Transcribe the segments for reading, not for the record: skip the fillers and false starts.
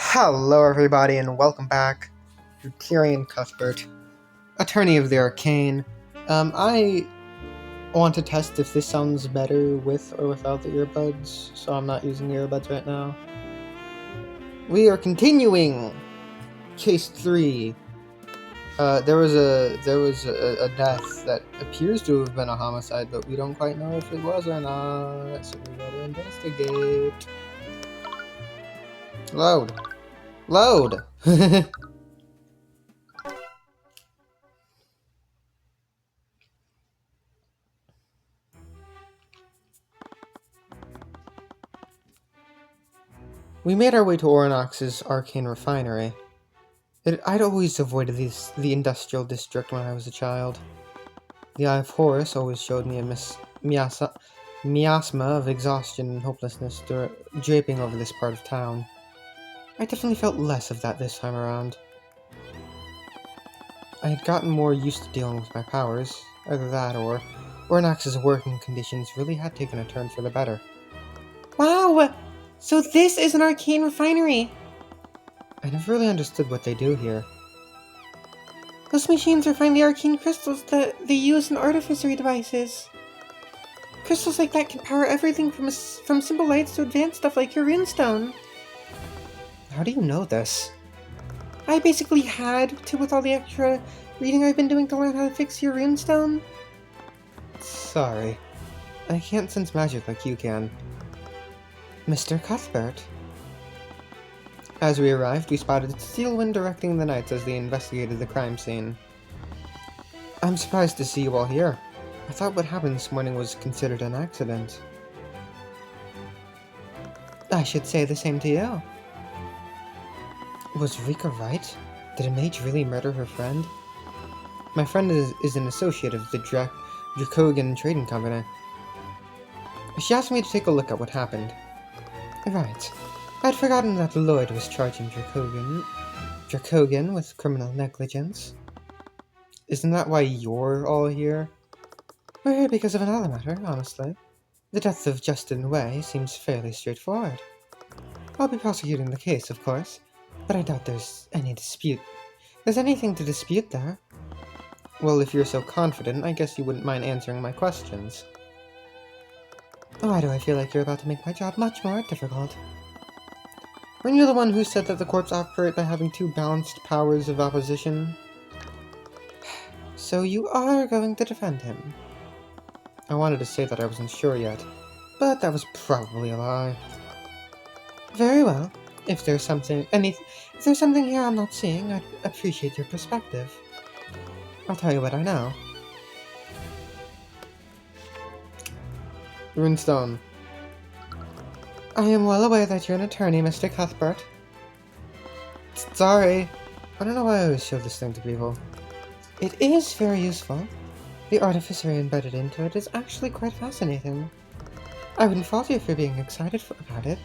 Hello, everybody, and welcome back to Tyrion Cuthbert, attorney of the Arcane. I want to test if this sounds better with or without the earbuds, so I'm not using the earbuds right now. We are continuing case 3. There was a death that appears to have been a homicide, but we don't quite know if it was or not, so we gotta investigate. Load. Load! We made our way to Oronox's Arcane refinery. I'd always avoided the industrial district when I was a child. The Eye of Horus always showed me a miasma of exhaustion and hopelessness draping over this part of town. I definitely felt less of that this time around. I had gotten more used to dealing with my powers. Either that or Oronox's working conditions really had taken a turn for the better. Wow! So this is an arcane refinery! I never really understood what they do here. Those machines refine the arcane crystals that they use in artificery devices. Crystals like that can power everything from simple lights to advanced stuff like your runestone. How do you know this? I basically had to with all the extra reading I've been doing to learn how to fix your runestone. Sorry. I can't sense magic like you can. Mr. Cuthbert. As we arrived, we spotted Steelwind directing the knights as they investigated the crime scene. I'm surprised to see you all here. I thought what happened this morning was considered an accident. I should say the same to you. Was Rika right? Did a mage really murder her friend? My friend is an associate of the Dracogan Trading Company. She asked me to take a look at what happened. Right. I'd forgotten that Lloyd was charging Dracogan with criminal negligence. Isn't that why you're all here? We're here because of another matter, honestly. The death of Justin Way seems fairly straightforward. I'll be prosecuting the case, of course, but I doubt there's anything to dispute there. Well, if you're so confident, I guess you wouldn't mind answering my questions. Why do I feel like you're about to make my job much more difficult? Weren't you the one who said that the corps operate by having two balanced powers of opposition? So you are going to defend him? I wanted to say that I wasn't sure yet, but that was probably a lie. Very well. If there's something here I'm not seeing, I'd appreciate your perspective. I'll tell you what I know. Runestone. I am well aware that you're an attorney, Mr. Cuthbert. Sorry. I don't know why I always show this thing to people. It is very useful. The artificery embedded into it is actually quite fascinating. I wouldn't fault you for being excited about it.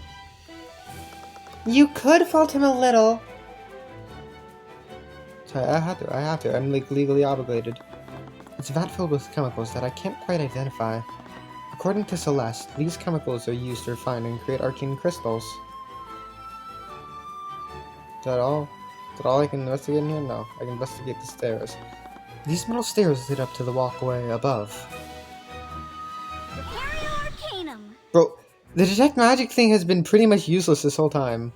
You could fault him a little. Sorry, I have to. I'm legally obligated. It's a vat filled with chemicals that I can't quite identify. According to Celeste, these chemicals are used to refine and create arcane crystals. Is that all? Is that all I can investigate in here? No, I can investigate the stairs. These metal stairs lead up to the walkway above. Arcanum. Bro, the detect magic thing has been pretty much useless this whole time.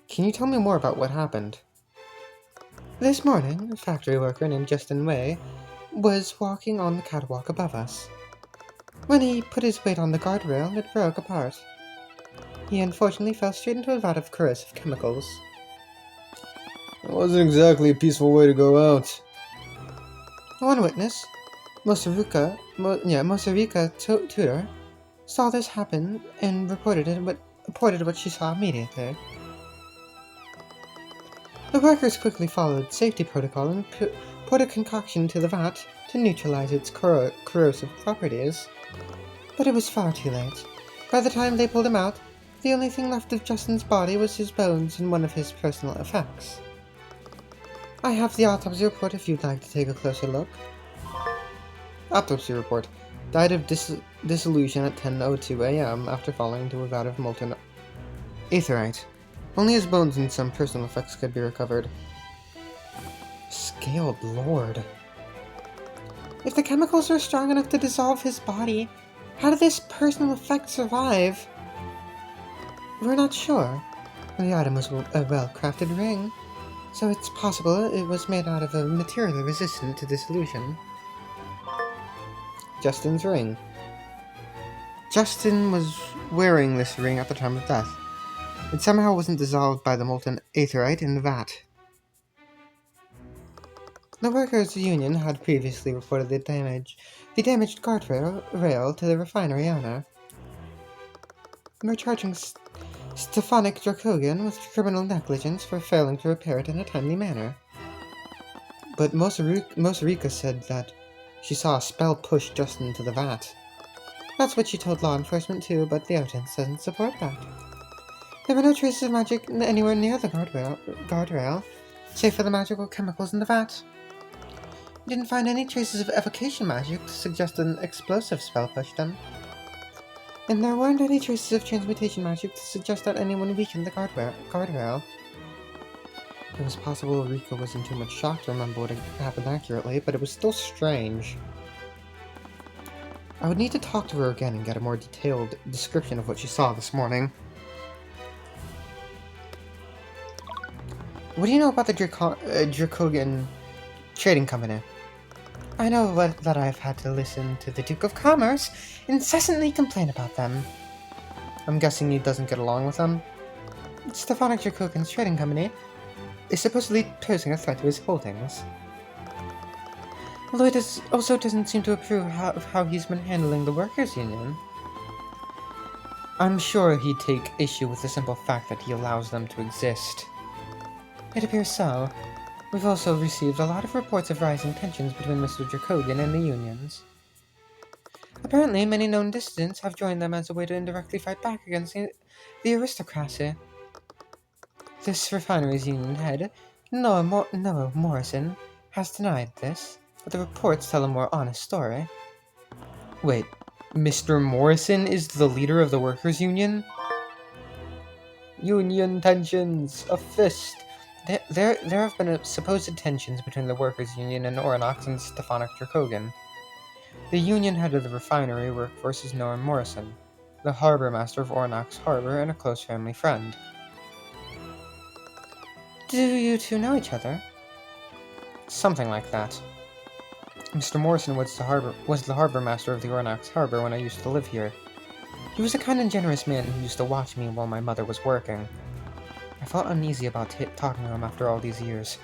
Can you tell me more about what happened? This morning, a factory worker named Justin Way was walking on the catwalk above us. When he put his weight on the guardrail, it broke apart. He unfortunately fell straight into a vat of corrosive chemicals. That wasn't exactly a peaceful way to go out. One witness, Mosarika Tudor, saw this happen and reported what she saw immediately. The workers quickly followed safety protocol and poured a concoction into the vat to neutralize its corrosive properties. But it was far too late. By the time they pulled him out, the only thing left of Justin's body was his bones and one of his personal effects. I have the autopsy report if you'd like to take a closer look. Autopsy report. Died of dissolution at 10:02 a.m. after falling into a vat of molten aetherite. Only his bones and some personal effects could be recovered. Scaled Lord. If the chemicals were strong enough to dissolve his body, how did this personal effect survive? We're not sure. The item was a well-crafted ring, so it's possible it was made out of a material resistant to dissolution. Justin's ring. Justin was wearing this ring at the time of death. It somehow wasn't dissolved by the molten aetherite in the vat. The workers' union had previously reported the damaged guardrail to the refinery owner. We're charging Stefanik Drakogan with criminal negligence for failing to repair it in a timely manner. But Mosarika said that she saw a spell push Justin into the vat. That's what she told law enforcement too, but the evidence doesn't support that. There were no traces of magic anywhere near the guardrail, save for the magical chemicals in the vat. We didn't find any traces of evocation magic to suggest an explosive spell pushed them. And there weren't any traces of transmutation magic to suggest that anyone weakened the guardrail. It was possible Rika was in too much shock to remember what had happened accurately, but it was still strange. I would need to talk to her again and get a more detailed description of what she saw this morning. What do you know about the Drakogan trading company? I know that I've had to listen to the Duke of Commerce incessantly complain about them. I'm guessing he doesn't get along with them? Stefanik Drakogan's trading company is supposedly posing a threat to his holdings. Lloyd also doesn't seem to approve of how he's been handling the workers' union. I'm sure he'd take issue with the simple fact that he allows them to exist. It appears so. We've also received a lot of reports of rising tensions between Mr. Drakogan and the unions. Apparently, many known dissidents have joined them as a way to indirectly fight back against the aristocracy. This refinery's union head, Noah Morrison, has denied this, but the reports tell a more honest story. Wait, Mr. Morrison is the leader of the workers' union? Union tensions! A fist! There have been supposed tensions between the workers' union and Oronox and Stefanik Drakogan. The union head of the refinery workforce is Noah Morrison, the harbor master of Oronox Harbor and a close family friend. Do you two know each other? Something like that. Mr. Morrison was the harbor master of the Oronox Harbor when I used to live here. He was a kind and generous man who used to watch me while my mother was working. I felt uneasy about talking to him after all these years,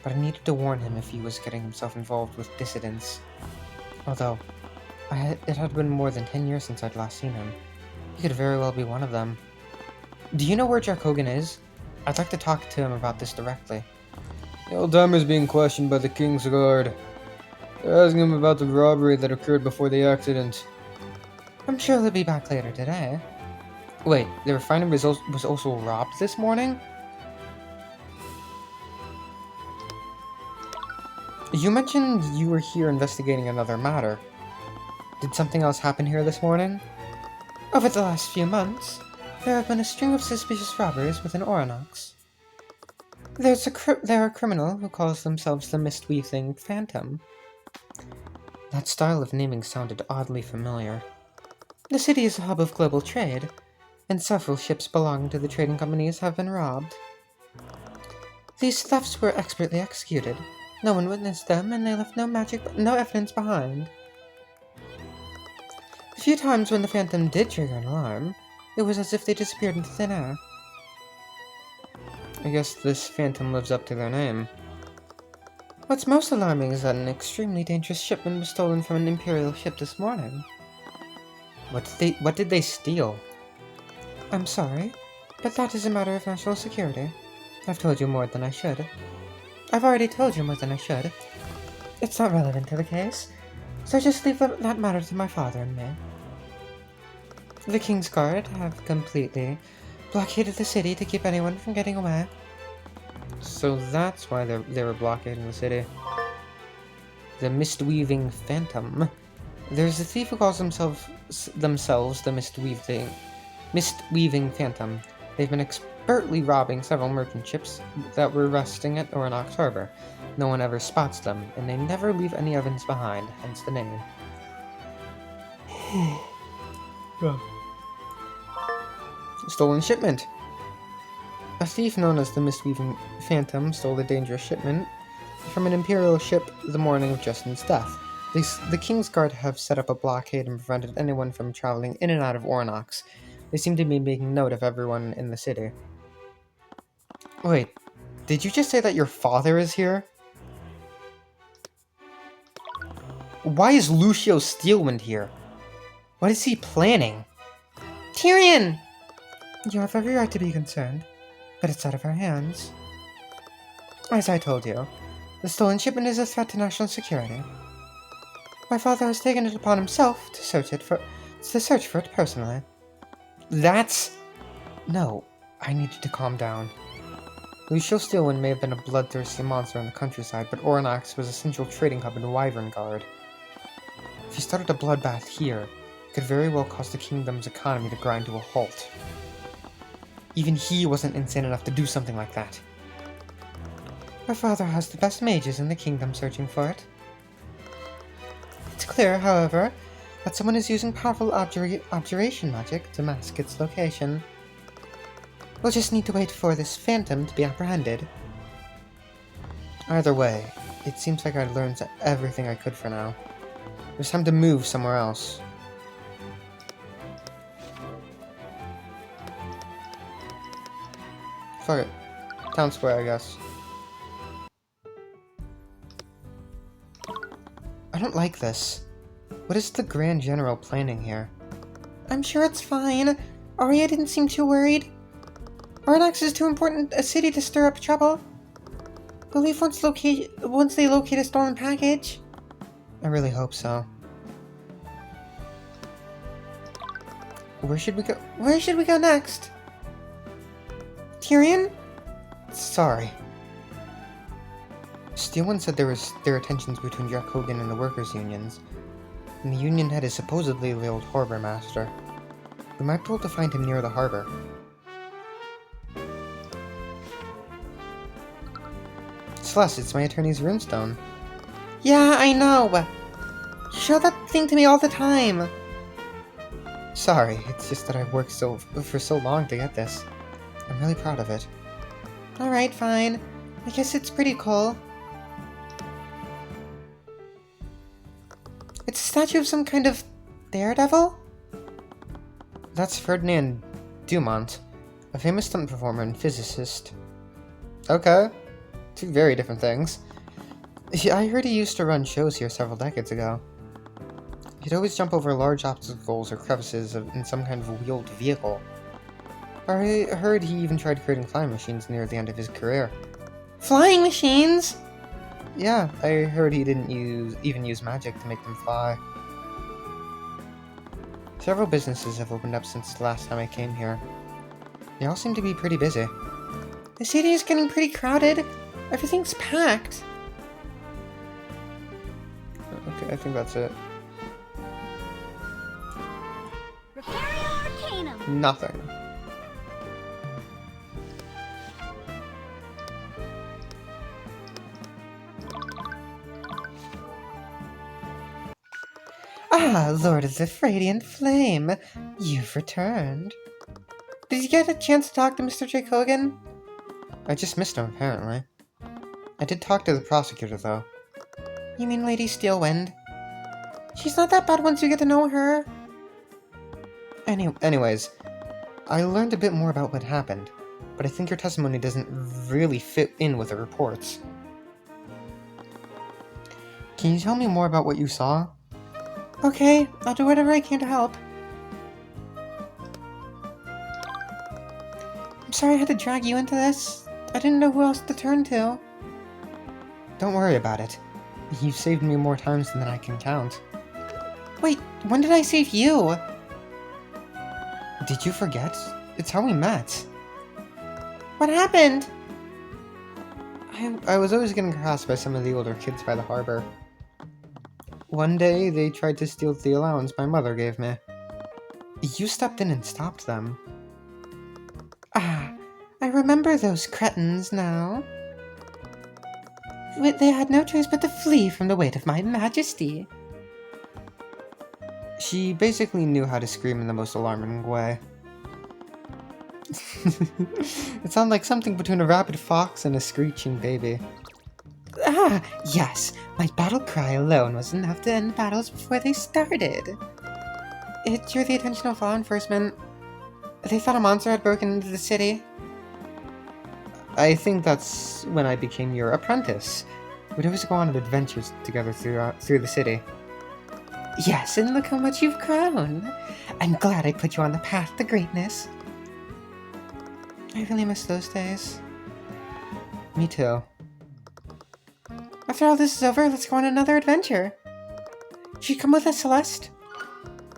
but I needed to warn him if he was getting himself involved with dissidents. Although, it had been more than 10 years since I'd last seen him. He could very well be one of them. Do you know where Drakogan is? I'd like to talk to him about this directly. The old timer's being questioned by the King's Guard. They're asking him about the robbery that occurred before the accident. I'm sure he'll be back later today. Wait, the refinery was also robbed this morning? You mentioned you were here investigating another matter. Did something else happen here this morning? Over the last few months, there have been a string of suspicious robberies within Oronox. There are a criminal who calls themselves the Mistweaving Phantom. That style of naming sounded oddly familiar. The city is a hub of global trade, and several ships belonging to the trading companies have been robbed. These thefts were expertly executed. No one witnessed them, and they left no evidence behind. The few times when the Phantom did trigger an alarm, it was as if they disappeared into thin air. I guess this Phantom lives up to their name. What's most alarming is that an extremely dangerous shipment was stolen from an Imperial ship this morning. What did they steal? I'm sorry, but that is a matter of national security. I've told you more than I should. I've already told you more than I should. It's not relevant to the case, so just leave that matter to my father and me. The King's Guard have completely blockaded the city to keep anyone from getting away. So that's why they were blockading the city. The Mistweaving Phantom. There's a thief who calls themselves the Mist-Weaving Phantom. They've been expertly robbing several merchant ships that were resting at Ornox Harbor. No one ever spots them, and they never leave any evidence behind, hence the name. Stolen shipment. A thief known as the Mist-Weaving Phantom stole a dangerous shipment from an Imperial ship the morning of Justin's death. The King's Guard have set up a blockade and prevented anyone from traveling in and out of Ornox. They seem to be making note of everyone in the city. Wait, did you just say that your father is here? Why is Lucio Steelwind here? What is he planning? Tyrion! You have every right to be concerned, but it's out of our hands. As I told you, the stolen shipment is a threat to national security. My father has taken it upon himself to search for it personally. No, I need you to calm down. Lucio Steelwind may have been a bloodthirsty monster in the countryside, but Ornox was a central trading hub in Wyvern Guard. If he started a bloodbath here, it could very well cause the kingdom's economy to grind to a halt. Even he wasn't insane enough to do something like that. My father has the best mages in the kingdom searching for it. It's clear, however, that someone is using powerful observation magic to mask its location. We'll just need to wait for this phantom to be apprehended. Either way, it seems like I learned everything I could for now. There's time to move somewhere else. Fuck it. Town square, I guess. I don't like this. What is the Grand General planning here? I'm sure it's fine. Arya didn't seem too worried. Ornox is too important a city to stir up trouble. We'll leave once they locate a stolen package. I really hope so. Where should we go? Where should we go next? Tyrion? Sorry. Steelwind said there were tensions between Jack Hogan and the workers' unions, and the union head is supposedly the old harbor master. We might be able to find him near the harbor. Celeste, it's my attorney's runestone. Yeah, I know. You show that thing to me all the time. Sorry, it's just that I've worked for so long to get this. I'm really proud of it. Alright, fine. I guess it's pretty cool. It's a statue of some kind of daredevil? That's Ferdinand Dumont, a famous stunt performer and physicist. Okay, two very different things. I heard he used to run shows here several decades ago. He'd always jump over large obstacles or crevices in some kind of wheeled vehicle. I heard he even tried creating flying machines near the end of his career. Flying machines? Yeah, I heard he didn't even use magic to make them fly. Several businesses have opened up since the last time I came here. They all seem to be pretty busy. The city is getting pretty crowded. Everything's packed. Okay, I think that's it. Nothing. Ah, Lord of the Radiant Flame, you've returned. Did you get a chance to talk to Mr. Jake Hogan? I just missed him, apparently. I did talk to the prosecutor, though. You mean Lady Steelwind? She's not that bad once you get to know her. Anyways, I learned a bit more about what happened, but I think your testimony doesn't really fit in with the reports. Can you tell me more about what you saw? Okay, I'll do whatever I can to help. I'm sorry I had to drag you into this. I didn't know who else to turn to. Don't worry about it. You've saved me more times than I can count. Wait, when did I save you? Did you forget? It's how we met. What happened? I was always getting harassed by some of the older kids by the harbor. One day, they tried to steal the allowance my mother gave me. You stepped in and stopped them. Ah, I remember those cretins now. They had no choice but to flee from the weight of my majesty. She basically knew how to scream in the most alarming way. It sounded like something between a rabid fox and a screeching baby. Ah, yes, my battle cry alone was enough to end battles before they started. It drew the attention of law enforcement. They thought a monster had broken into the city. I think that's when I became your apprentice. We'd always go on adventures together through the city. Yes, and look how much you've grown. I'm glad I put you on the path to greatness. I really miss those days. Me too. After all this is over, let's go on another adventure. Should you come with us, Celeste?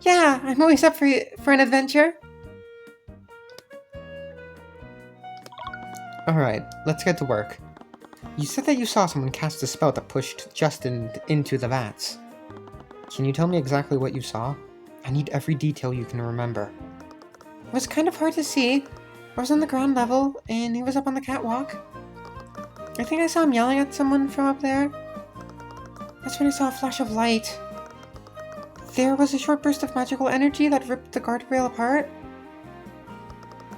Yeah, I'm always up for an adventure. Alright, let's get to work. You said that you saw someone cast a spell that pushed Justin into the vats. Can you tell me exactly what you saw? I need every detail you can remember. It was kind of hard to see. I was on the ground level, and he was up on the catwalk. I think I saw him yelling at someone from up there. That's when I saw a flash of light. There was a short burst of magical energy that ripped the guardrail apart.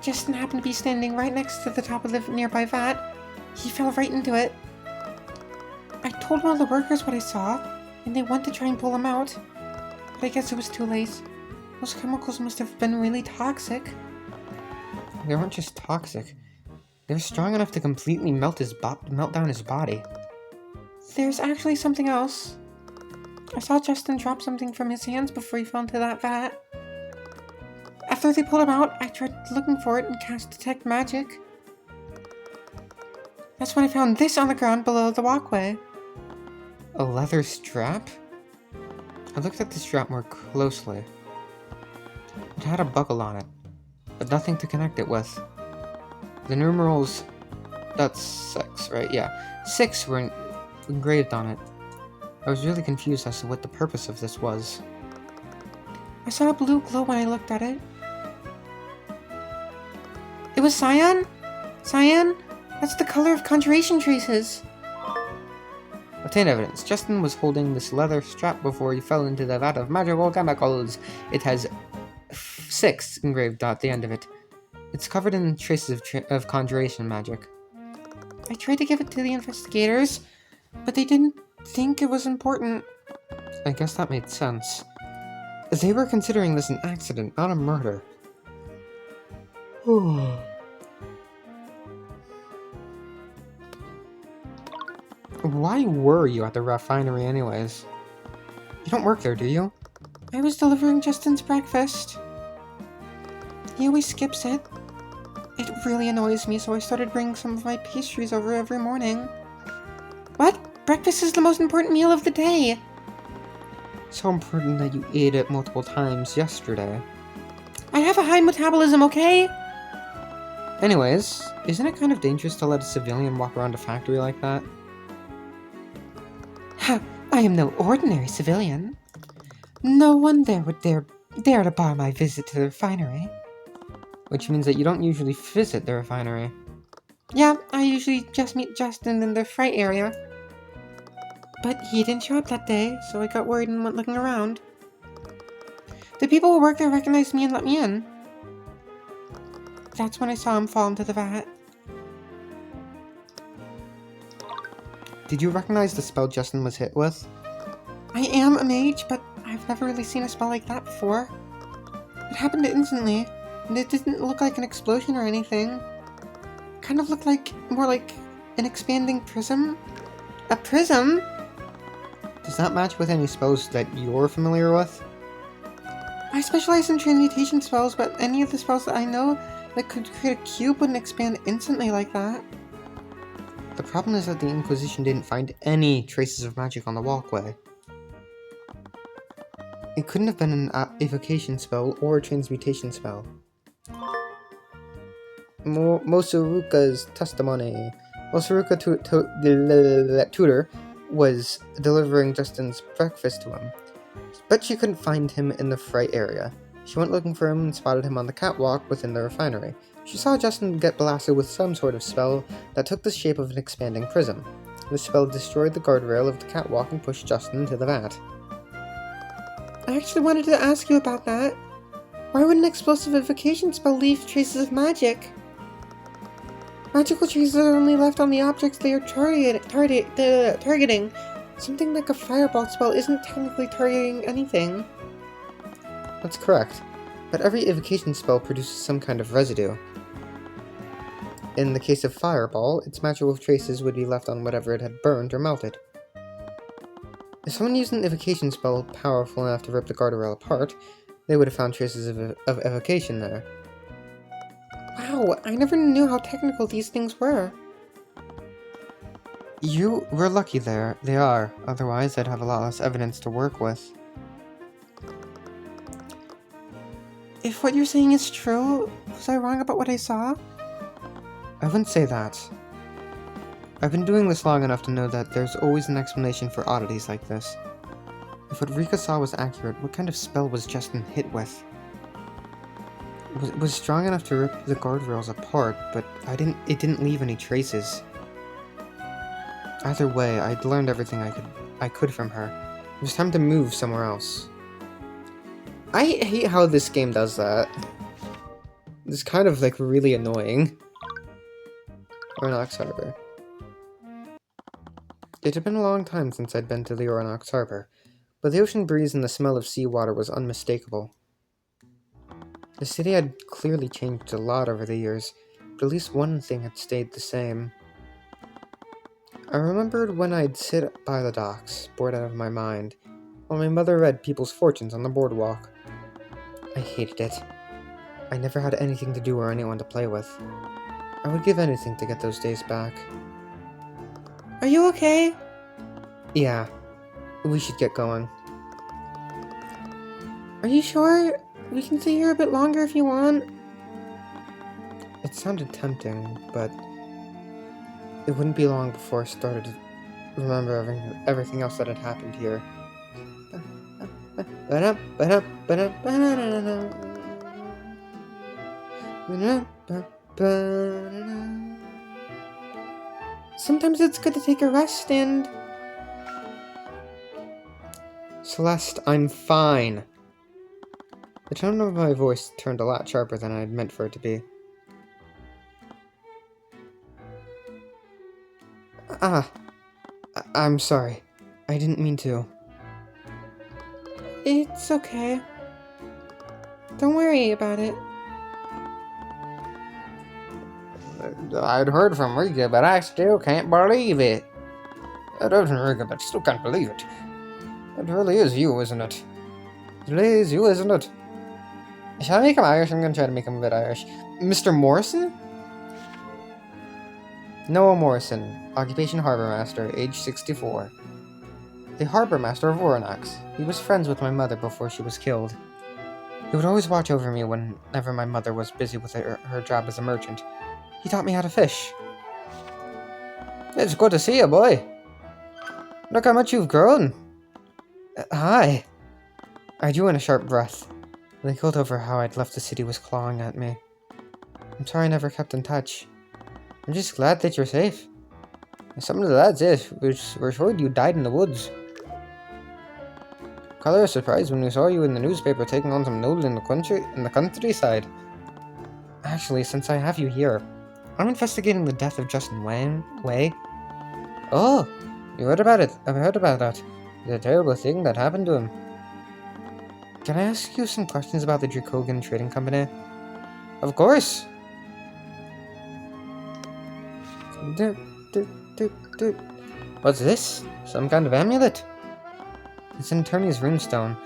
Justin happened to be standing right next to the top of the nearby vat. He fell right into it. I told one of the workers what I saw, and they went to try and pull him out. But I guess it was too late. Those chemicals must have been really toxic. They weren't just toxic. They were strong enough to completely melt down his body. There's actually something else. I saw Justin drop something from his hands before he fell into that vat. After they pulled him out, I tried looking for it and cast Detect Magic. That's when I found this on the ground below the walkway. A leather strap? I looked at the strap more closely. It had a buckle on it, but nothing to connect it with. The numerals... that's 6, right? Yeah. 6 were engraved on it. I was really confused as to what the purpose of this was. I saw a blue glow when I looked at it. It was cyan? Cyan? That's the color of conjuration traces. Obtain evidence. Justin was holding this leather strap before he fell into the vat of magical chemicals. It has 6 engraved at the end of it. It's covered in traces of conjuration magic. I tried to give it to the investigators, but they didn't think it was important. I guess that made sense. They were considering this an accident, not a murder. Why were you at the refinery anyways? You don't work there, do you? I was delivering Justin's breakfast. He always skips it. It really annoys me, so I started bringing some of my pastries over every morning. What? Breakfast is the most important meal of the day. So important that you ate it multiple times yesterday. I have a high metabolism, okay? Anyways, isn't it kind of dangerous to let a civilian walk around a factory like that? I am no ordinary civilian. No one there would dare to bar my visit to the refinery. Which means that you don't usually visit the refinery. Yeah, I usually just meet Justin in the freight area. But he didn't show up that day, so I got worried and went looking around. The people who work there recognized me and let me in. That's when I saw him fall into the vat. Did you recognize the spell Justin was hit with? I am a mage, but I've never really seen a spell like that before. It happened instantly, and it didn't look like an explosion or anything. It kind of looked more like an expanding prism. A prism? Does that match with any spells that you're familiar with? I specialize in transmutation spells, but any of the spells that I know that could create a cube wouldn't expand instantly like that. The problem is that the Inquisition didn't find any traces of magic on the walkway. It couldn't have been an evocation spell or a transmutation spell. Mosuruka's testimony. Mosuruka tutor was delivering Justin's breakfast to him, but she couldn't find him in the Fright area. She went looking for him and spotted him on the catwalk within the refinery. She saw Justin get blasted with some sort of spell that took the shape of an expanding prism. The spell destroyed the guardrail of the catwalk and pushed Justin into the vat. I actually wanted to ask you about that. Why would an explosive evocation spell leave traces of magic? Magical traces are only left on the objects they are targeting. Something like a fireball spell isn't technically targeting anything. That's correct, but every evocation spell produces some kind of residue. In the case of fireball, its magical traces would be left on whatever it had burned or melted. If someone used an evocation spell powerful enough to rip the guardrail apart, they would have found traces of evocation there. Wow, I never knew how technical these things were. You were lucky there. They are. Otherwise, I'd have a lot less evidence to work with. If what you're saying is true, was I wrong about what I saw? I wouldn't say that. I've been doing this long enough to know that there's always an explanation for oddities like this. If what Rika saw was accurate, what kind of spell was Justin hit with? It was strong enough to rip the guardrails apart, but it didn't leave any traces. Either way, I'd learned everything I could from her. It was time to move somewhere else. I hate how this game does that. It's kind of like really annoying. Ornox Harbor. It had been a long time since I'd been to the Ornox Harbor, but the ocean breeze and the smell of seawater was unmistakable. The city had clearly changed a lot over the years, but at least one thing had stayed the same. I remembered when I'd sit by the docks, bored out of my mind, while my mother read People's Fortunes on the boardwalk. I hated it. I never had anything to do or anyone to play with. I would give anything to get those days back. Are you okay? Yeah, we should get going. Are you sure? We can stay here a bit longer if you want. It sounded tempting, but it wouldn't be long before I started to remember everything else that had happened here. Sometimes it's good to take a rest and... Celeste, I'm fine. The tone of my voice turned a lot sharper than I had meant for it to be. I'm sorry. I didn't mean to. It's okay. Don't worry about it. I'd heard from Rika, but I still can't believe it. It isn't Rika, but I still can't believe it. It really is you, isn't it? It really is you, isn't it? Shall I make him Irish? I'm gonna try to make him a bit Irish. Mr. Morrison? Noah Morrison, occupation Harbour Master, age 64. The Harbour Master of Oranax. He was friends with my mother before she was killed. He would always watch over me whenever my mother was busy with her job as a merchant. He taught me how to fish. It's good to see you, boy. Look how much you've grown. Hi. I drew in a sharp breath. The guilt over how I'd left the city was clawing at me. I'm sorry I never kept in touch. I'm just glad that you're safe. Some of the lads were told you died in the woods. Colour of surprise when we saw you in the newspaper taking on some noble in the countryside. Actually, since I have you here, I'm investigating the death of Justin Way. Oh, you heard about it. I've heard about that. The terrible thing that happened to him. Can I ask you some questions about the Dracogan Trading Company? Of course! What's this? Some kind of amulet? It's an attorney's runestone.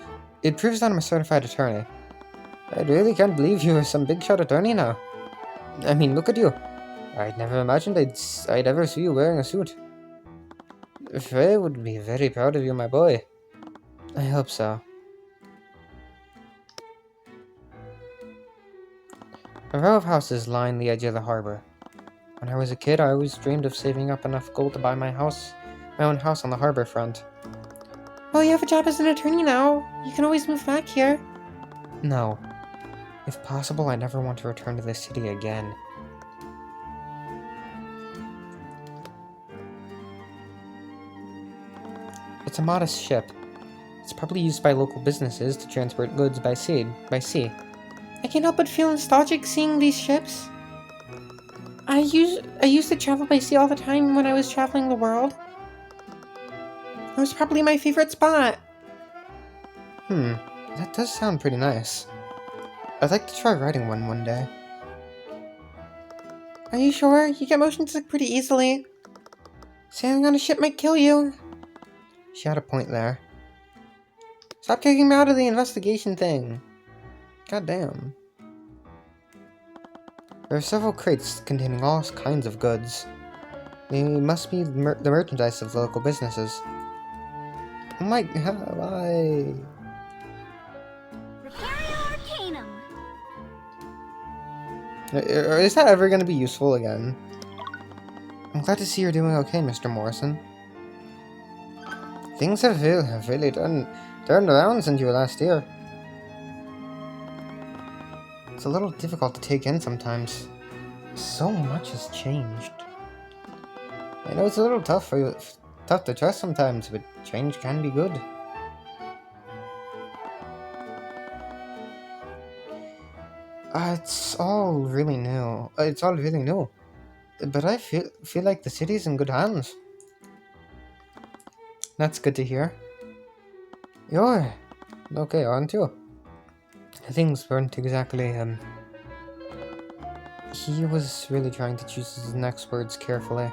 It proves that I'm a certified attorney. I really can't believe you're some big shot attorney now. I mean, look at you. I'd never imagined I'd ever see you wearing a suit. Frey would be very proud of you, my boy. I hope so. A row of houses line the edge of the harbor. When I was a kid, I always dreamed of saving up enough gold to buy my house my own house on the harbor front. Well, you have a job as an attorney now. You can always move back here. No. If possible, I never want to return to this city again. It's a modest ship. It's probably used by local businesses to transport goods by sea. I can't help but feel nostalgic seeing these ships. I used to travel by sea all the time when I was traveling the world. It was probably my favorite spot. That does sound pretty nice. I'd like to try riding one day. Are you sure? You get motion sick pretty easily. Sailing on a ship might kill you. She had a point there. Stop kicking me out of the investigation thing. God damn. There are several crates containing all kinds of goods. They must be the merchandise of the local businesses. Oh my god, why? Arcanum. Is that ever going to be useful again? I'm glad to see you're doing okay, Mr. Morrison. Things have really turned around since you were last here. It's a little difficult to take in sometimes. So much has changed. I know it's a little tough to trust sometimes, but change can be good. It's all really new. But I feel like the city's in good hands. That's good to hear. You're okay, aren't you? Things weren't exactly, He was really trying to choose his next words carefully.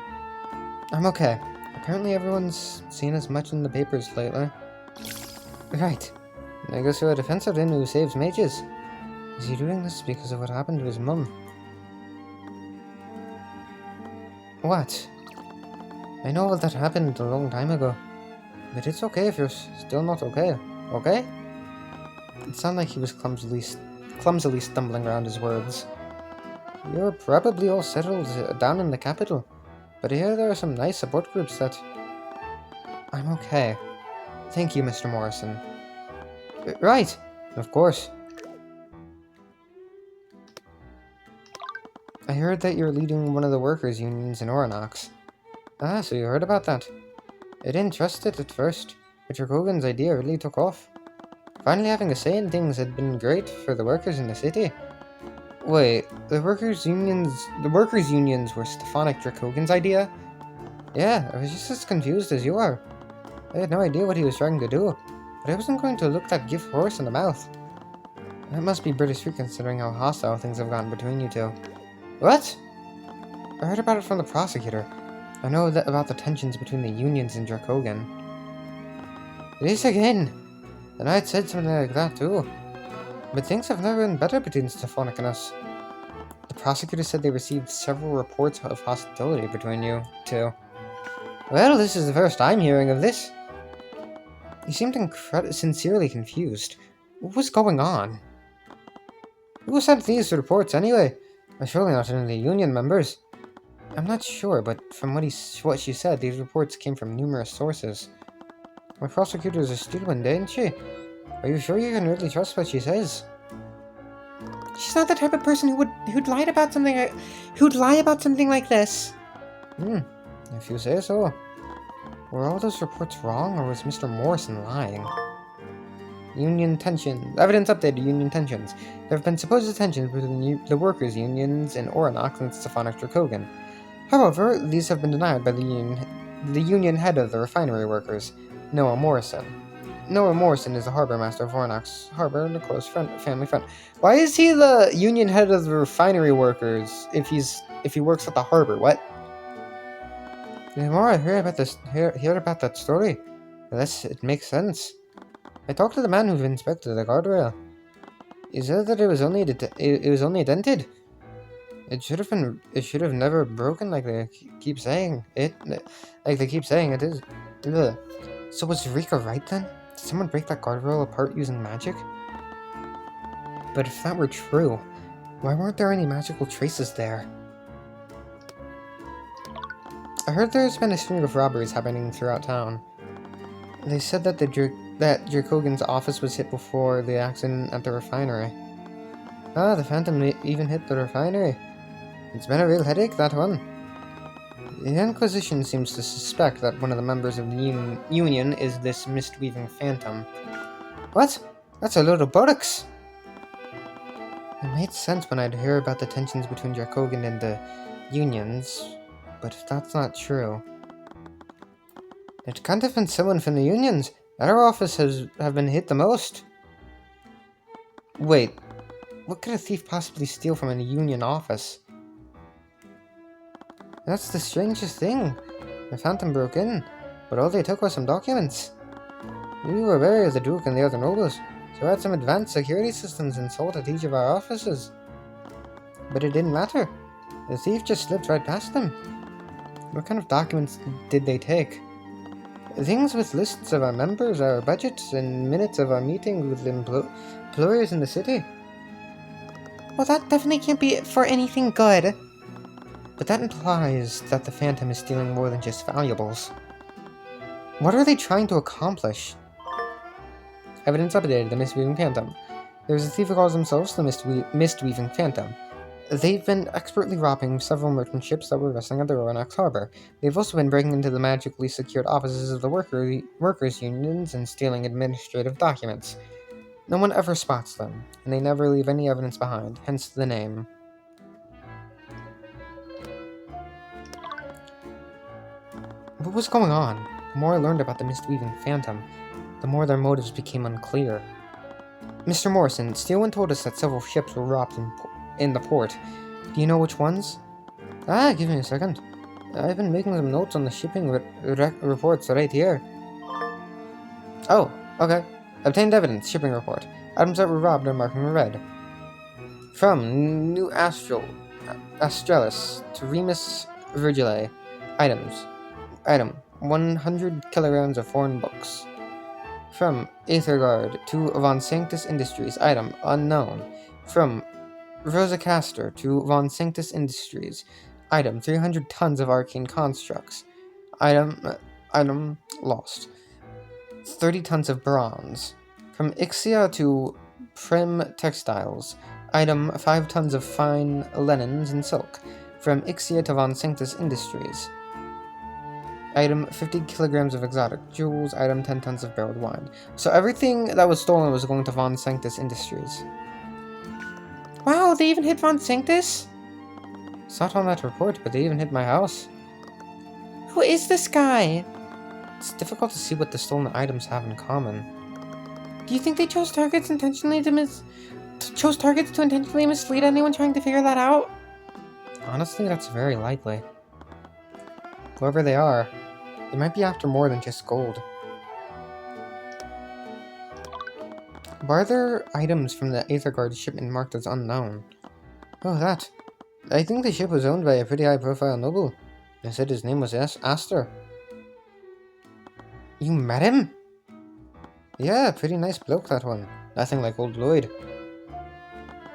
I'm okay. Apparently everyone's seen as much in the papers lately. Right. I guess you're a defensive who saves mages. Is he doing this because of what happened to his mum? What? I know that happened a long time ago. But it's okay if you're still not okay. Okay? It sounded like he was clumsily stumbling around his words. You're probably all settled down in the capital. But I hear there are some nice support groups that... I'm okay. Thank you, Mr. Morrison. Right! Of course. I heard that you're leading one of the workers' unions in Oranox. Ah, so you heard about that. I didn't trust it at first, but Dracogan's idea really took off. Finally having a say in things had been great for the workers in the city. Wait, the workers' unions were Stefanik Dracogan's idea? Yeah, I was just as confused as you are. I had no idea what he was trying to do, but I wasn't going to look that gift horse in the mouth. That must be bittersweet considering how hostile things have gotten between you two. What? I heard about it from the prosecutor. I know that about the tensions between the unions and Dracogan. This again! And I had said something like that too. But things have never been better between Stefanik and us. The prosecutor said they received several reports of hostility between you two. Well, this is the first I'm hearing of this. You seemed sincerely confused. What was going on? Who sent these reports anyway? Surely not any of the union members. I'm not sure, but from what she said, these reports came from numerous sources. My prosecutor is a astute one, didn't she? Are you sure you can really trust what she says? She's not the type of person who'd lie about something like this. If you say so. Were all those reports wrong, or was Mr. Morrison lying? Union tension. Evidence updated. Union tensions. There have been supposed tensions between the workers' unions in Oranox and Stefanik Dracogan. However, these have been denied by the union head of the refinery workers, Noah Morrison. Noah Morrison is the harbor master of Oranox Harbor and a close family friend. Why is he the union head of the refinery workers if he works at the harbor? What? The more I hear about that story, the less it makes sense. I talked to the man who inspected the guardrail. He said that it was only dented. It should have never broken like they keep saying it. Like they keep saying it is. Ugh. So was Rika right then? Did someone break that guardrail apart using magic? But if that were true, why weren't there any magical traces there? I heard there's been a string of robberies happening throughout town. They said that that Dracogan's office was hit before the accident at the refinery. Ah, the Phantom even hit the refinery. It's been a real headache, that one. The Inquisition seems to suspect that one of the members of the Union is this mist-weaving Phantom. What? That's a load of bollocks! It made sense when I'd hear about the tensions between Dracogan and the Unions, but if that's not true... It can't have been someone from the Unions. Our offices have been hit the most. Wait, what could a thief possibly steal from a Union office? That's the strangest thing. The Phantom broke in, but all they took was some documents. We were wary of the Duke and the other nobles, so we had some advanced security systems installed at each of our offices. But it didn't matter. The thief just slipped right past them. What kind of documents did they take? Things with lists of our members, our budgets, and minutes of our meetings with employers in the city. Well, that definitely can't be for anything good. But that implies that the Phantom is stealing more than just valuables. What are they trying to accomplish? Evidence updated, the Mist-Weaving Phantom. There's a thief who calls themselves the Mist-Weaving Phantom. They've been expertly robbing several merchant ships that were resting at the Roanox Harbor. They've also been breaking into the magically secured offices of the workers' unions and stealing administrative documents. No one ever spots them, and they never leave any evidence behind, hence the name. What was going on? The more I learned about the Mist-Weaving Phantom, the more their motives became unclear. Mr. Morrison, Steelwind told us that several ships were robbed in the port. Do you know which ones? Give me a second. I've been making some notes on the shipping reports right here. Oh, okay. Obtained evidence, shipping report. Items that were robbed are marked in red. From New Australis to Remus Virgile. Item, 100 kilograms of foreign books. From Aetherguard to Von Sanctus Industries. Item, unknown. From Rosa Castor to Von Sanctus Industries. Item, 300 tons of arcane constructs. Item, lost. 30 tons of bronze. From Ixia to Prim Textiles. Item, 5 tons of fine linens and silk. From Ixia to Von Sanctus Industries. Item, 50 kilograms of exotic jewels. Item, 10 tons of barreled wine. So everything that was stolen was going to Von Sanctus Industries. Wow, they even hit Von Sanctus? It's not on that report, but they even hit my house. Who is this guy? It's difficult to see what the stolen items have in common. Do you think they chose targets intentionally to intentionally mislead anyone trying to figure that out? Honestly, that's very likely. Whoever they are, they might be after more than just gold. Why are there items from the Aetherguard shipment marked as unknown? Oh, that. I think the ship was owned by a pretty high-profile noble. They said his name was Astor. You met him? Yeah, pretty nice bloke, that one. Nothing like old Lloyd.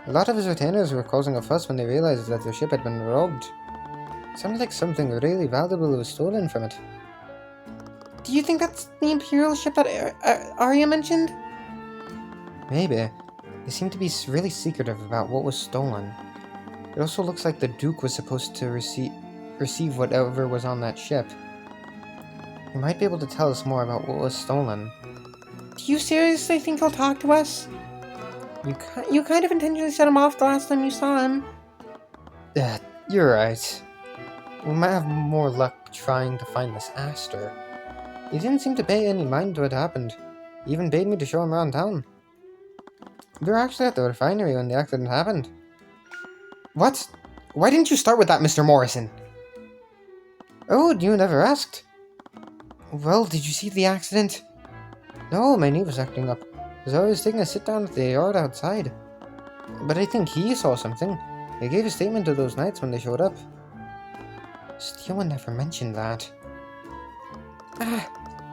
A lot of his retainers were causing a fuss when they realized that their ship had been robbed. It sounded like something really valuable was stolen from it. Do you think that's the Imperial ship that Arya mentioned? Maybe. They seem to be really secretive about what was stolen. It also looks like the Duke was supposed to receive whatever was on that ship. He might be able to tell us more about what was stolen. Do you seriously think he'll talk to us? You kind of intentionally set him off the last time you saw him. Yeah, you're right. We might have more luck trying to find this Astor. He didn't seem to pay any mind to what happened. He even paid me to show him around town. We were actually at the refinery when the accident happened. What? Why didn't you start with that, Mr. Morrison? Oh, you never asked. Well, did you see the accident? No, my knee was acting up, as I was taking a sit-down at the yard outside. But I think he saw something. He gave a statement to those knights when they showed up. Steelwind never mentioned that.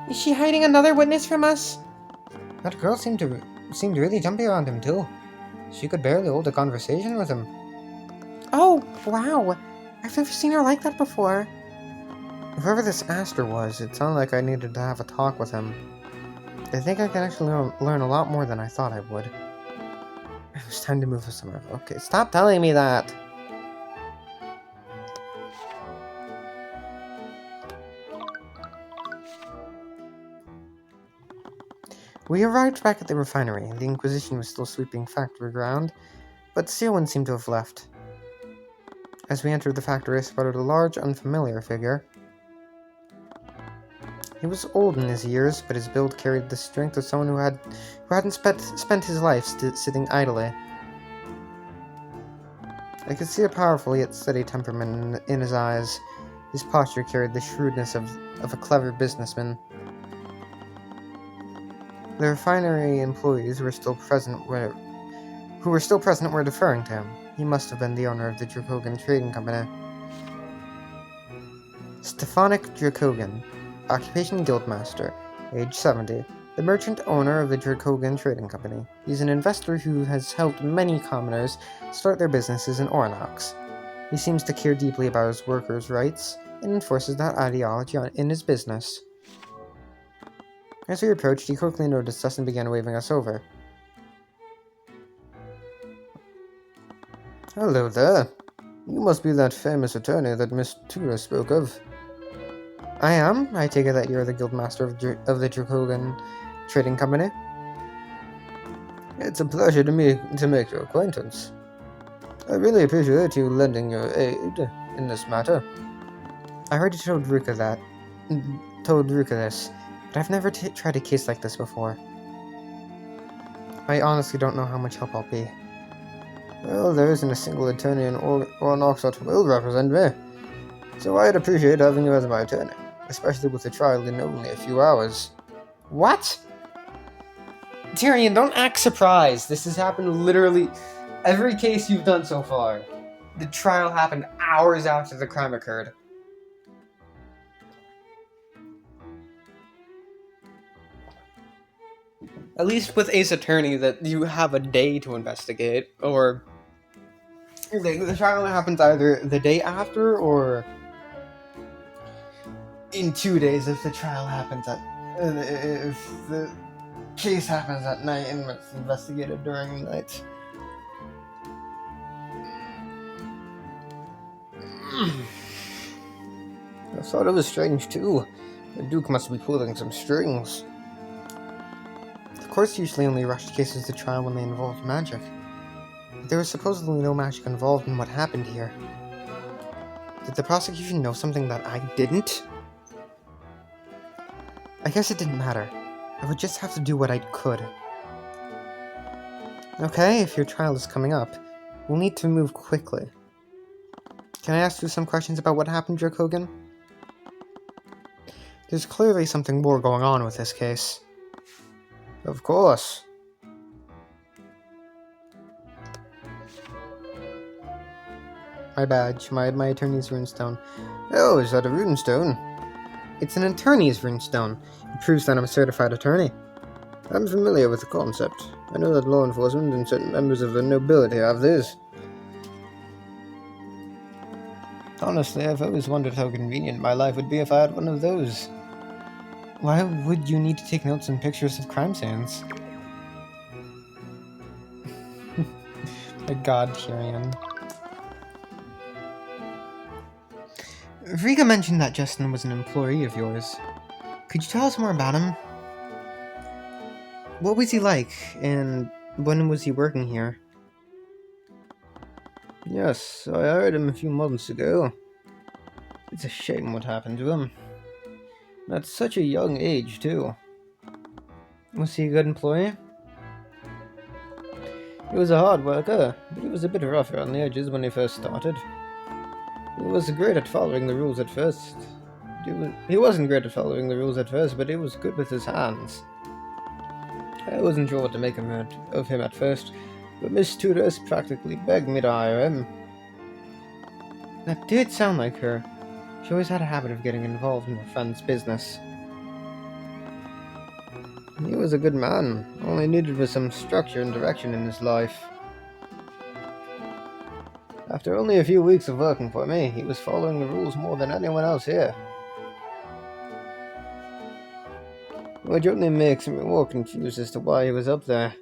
Is she hiding another witness from us? That girl seemed really jumpy around him too. She could barely hold a conversation with him. Oh, wow. I've never seen her like that before. Whoever this Aster was, it sounded like I needed to have a talk with him. I think I can actually learn a lot more than I thought I would. It was time to move somewhere. Okay, stop telling me that! We arrived back at the refinery. The Inquisition was still sweeping factory ground, but still one seemed to have left. As we entered the factory, I spotted a large, unfamiliar figure. He was old in his years, but his build carried the strength of someone who hadn't spent his life sitting idly. I could see a powerful yet steady temperament in his eyes. His posture carried the shrewdness of a clever businessman. The refinery employees who were still present were deferring to him. He must have been the owner of the Dracogan Trading Company. Stefanik Dracogan, occupation guildmaster, age 70, the merchant owner of the Dracogan Trading Company. He's an investor who has helped many commoners start their businesses in Ornox. He seems to care deeply about his workers' rights and enforces that ideology in his business. As we approached, he quickly noticed us and began waving us over. Hello there. You must be that famous attorney that Miss Tudor spoke of. I am. I take it that you're the guildmaster of the Dracogan Trading Company. It's a pleasure to make your acquaintance. I really appreciate you lending your aid in this matter. I already told Ruka this, but I've never tried a case like this before. I honestly don't know how much help I'll be. Well, there isn't a single attorney in Ornox that will represent me, so I'd appreciate having you as my attorney, especially with the trial in only a few hours. What? Tyrion, don't act surprised. This has happened literally every case you've done so far. The trial happened hours after the crime occurred. At least with Ace Attorney, that you have a day to investigate, or the trial happens either the day after or in 2 days if the trial happens if the case happens at night and it's investigated during the night. I thought it was strange too. The Duke must be pulling some strings. The courts usually only rushed cases to trial when they involved magic. But there was supposedly no magic involved in what happened here. Did the prosecution know something that I didn't? I guess it didn't matter. I would just have to do what I could. Okay, if your trial is coming up, we'll need to move quickly. Can I ask you some questions about what happened, Dracogan? There's clearly something more going on with this case. Of course. My badge, my attorney's runestone. Oh, is that a runestone? It's an attorney's runestone. It proves that I'm a certified attorney. I'm familiar with the concept. I know that law enforcement and certain members of the nobility have this. Honestly, I've always wondered how convenient my life would be if I had one of those. Why would you need to take notes and pictures of crime scenes? My god, Tyrion. Rika mentioned that Justin was an employee of yours. Could you tell us more about him? What was he like, and when was he working here? Yes, I hired him a few months ago. It's a shame what happened to him. At such a young age, too. Was he a good employee? He was a hard worker, but he was a bit rough around the edges when he first started. He was great at following the rules at first. He wasn't great at following the rules at first, but he was good with his hands. I wasn't sure what to make of him at first, but Miss Tudor practically begged me to hire him. That did sound like her. She always had a habit of getting involved in her friend's business. He was a good man. All he needed was some structure and direction in his life. After only a few weeks of working for me, he was following the rules more than anyone else here. which only makes me more confused as to why he was up there.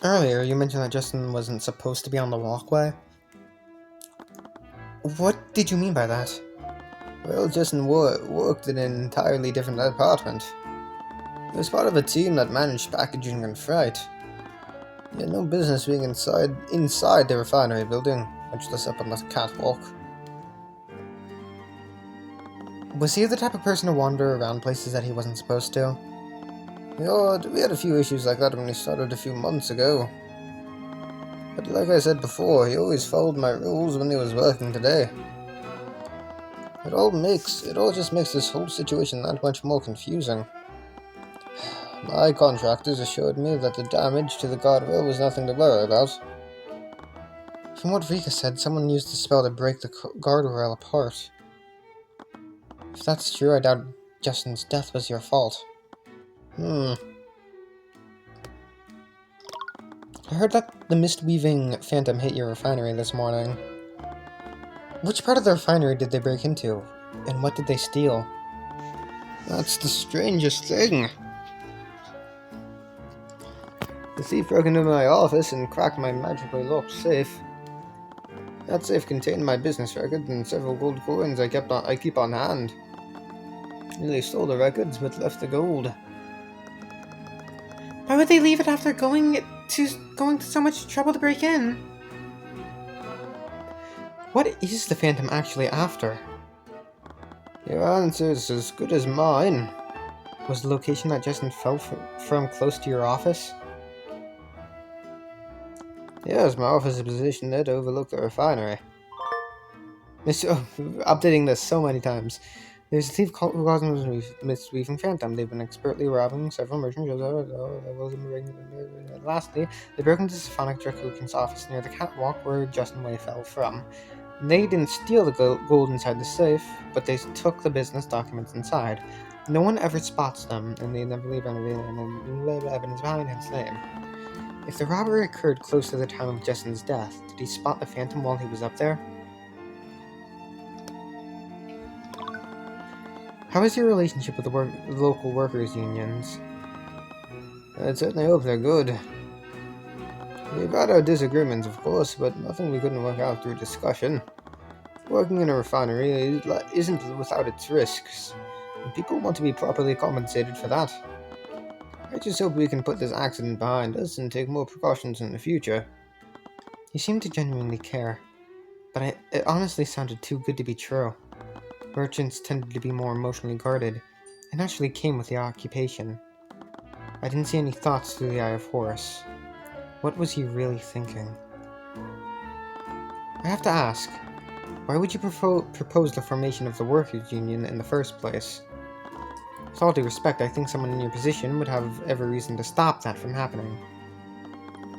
Earlier, you mentioned that Justin wasn't supposed to be on the walkway. What did you mean by that? Well, Justin worked in an entirely different department. He was part of a team that managed packaging and freight. He had no business being inside the refinery building, much less up on the catwalk. Was he the type of person to wander around places that he wasn't supposed to? We had a few issues like that when he started a few months ago. But like I said before, he always followed my rules when he was working today. It all just makes this whole situation that much more confusing. My contractors assured me that the damage to the guardrail was nothing to worry about. From what Rika said, someone used the spell to break the guardrail apart. If that's true, I doubt Justin's death was your fault. I heard that the mist-weaving phantom hit your refinery this morning. Which part of the refinery did they break into? And what did they steal? That's the strangest thing. The thief broke into my office and cracked my magically locked safe. That safe contained my business records and several gold coins I keep on hand. They stole the records but left the gold. Why would they leave it after going to so much trouble to break in? What is the Phantom actually after? Your answer is as good as mine. Was the location that Justin fell from close to your office? Yes, my office is positioned there to overlook the refinery. Updating this so many times. There's a thief who calls him Mistweaving Phantom. They've been expertly robbing several merchants. Lastly, they broke into Symphonic Draculian's office near the catwalk where Justin Way fell from. They didn't steal the gold inside the safe, but they took the business documents inside. No one ever spots them, and they never leave any evidence behind his name. If the robbery occurred close to the time of Justin's death, did he spot the Phantom while he was up there? How is your relationship with the local workers' unions? I'd certainly hope they're good. We've had our disagreements, of course, but nothing we couldn't work out through discussion. Working in a refinery isn't without its risks, and people want to be properly compensated for that. I just hope we can put this accident behind us and take more precautions in the future. You seem to genuinely care, but it honestly sounded too good to be true. Merchants tended to be more emotionally guarded. It naturally came with the occupation. I didn't see any thoughts through the eye of Horus. What was he really thinking? I have to ask, why would you propose the formation of the workers' union in the first place? With all due respect, I think someone in your position would have every reason to stop that from happening.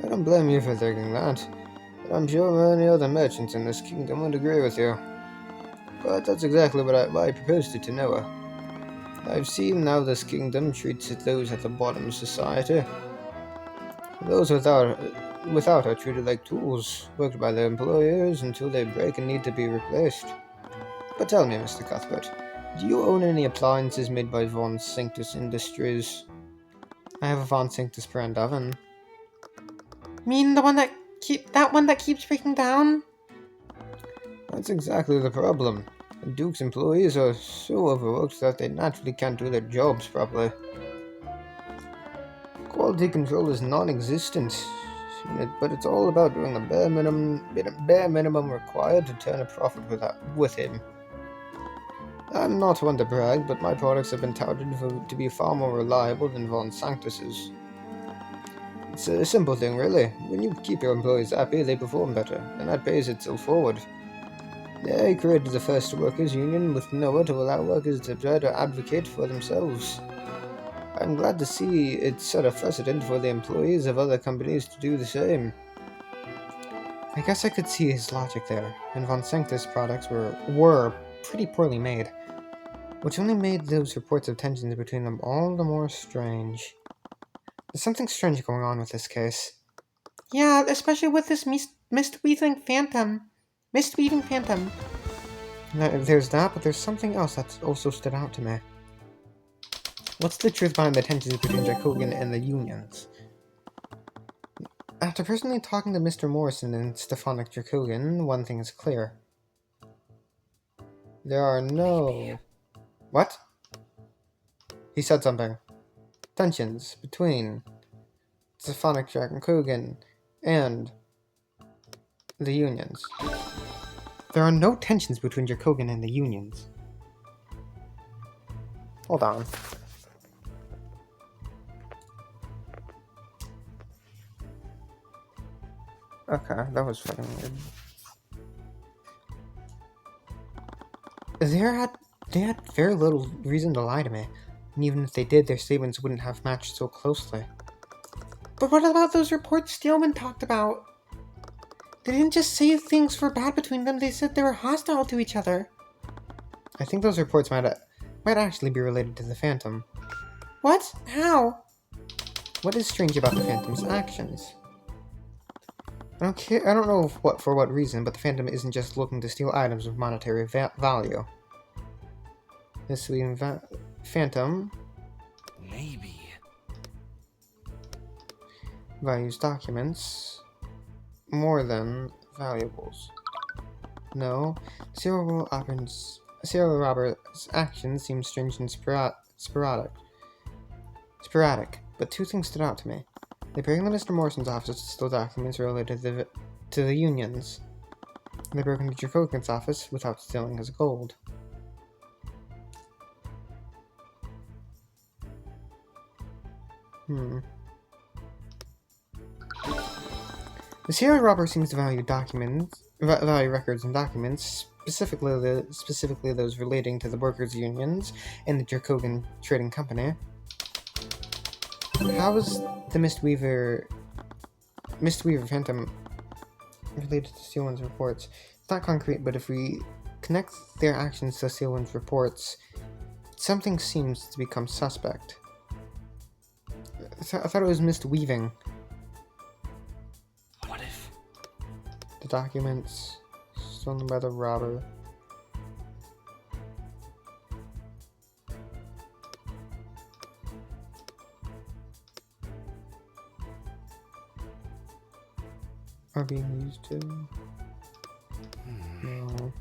I don't blame you for thinking that, but I'm sure many other merchants in this kingdom would agree with you. But that's exactly why I proposed it to Noah. I've seen how this kingdom treats those at the bottom of society. Those without are treated like tools, worked by their employers until they break and need to be replaced. But tell me, Mr. Cuthbert, do you own any appliances made by Von Sanctus Industries? I have a Von Sanctus brand oven. Mean the one that keeps breaking down? That's exactly the problem. The Duke's employees are so overworked that they naturally can't do their jobs properly. Quality control is non-existent, but it's all about doing the bare minimum required to turn a profit with him. I'm not one to brag, but my products have been touted to be far more reliable than Von Sanctus's. It's a simple thing, really. When you keep your employees happy, they perform better, and that pays itself forward. They created the first workers' union with Noah to allow workers to try to advocate for themselves. I'm glad to see it set a precedent for the employees of other companies to do the same. I guess I could see his logic there, and Von Sanctus products were pretty poorly made, which only made those reports of tensions between them all the more strange. There's something strange going on with this case. Yeah, especially with this mist-weaving phantom. Mist-weaving phantom. There's that, but there's something else that's also stood out to me. What's the truth behind the tensions between Jacogan and the unions? After personally talking to Mr. Morrison and Stefanik Jacogan, one thing is clear. There are no... What? He said something. Tensions between Stefanik Jacogan and the unions. There are no tensions between Jacogan and the unions. Hold on. Okay, that was fucking weird. They had very little reason to lie to me, and even if they did, their statements wouldn't have matched so closely. But what about those reports Steelman talked about? They didn't just say things were bad between them, they said they were hostile to each other. I think those reports might actually be related to the Phantom. What? How? What is strange about the Phantom's actions? I don't know for what reason, but the Phantom isn't just looking to steal items of monetary value. This Phantom... Maybe. Values documents more than valuables. No, serial robber's actions seem strange and sporadic. But two things stood out to me. They break into Mr. Morrison's office to steal documents related to the unions. They broke into Jacogan's office without stealing his gold. The serial robber seems to value records and documents, specifically those relating to the workers' unions and the Jacogan Trading Company. How is the Mistweaver Phantom related to Steelman's reports? It's not concrete, but if we connect their actions to Steelman's reports, something seems to become suspect. I thought it was Mistweaving. What if? The documents stolen by the robber. Are being used to... No.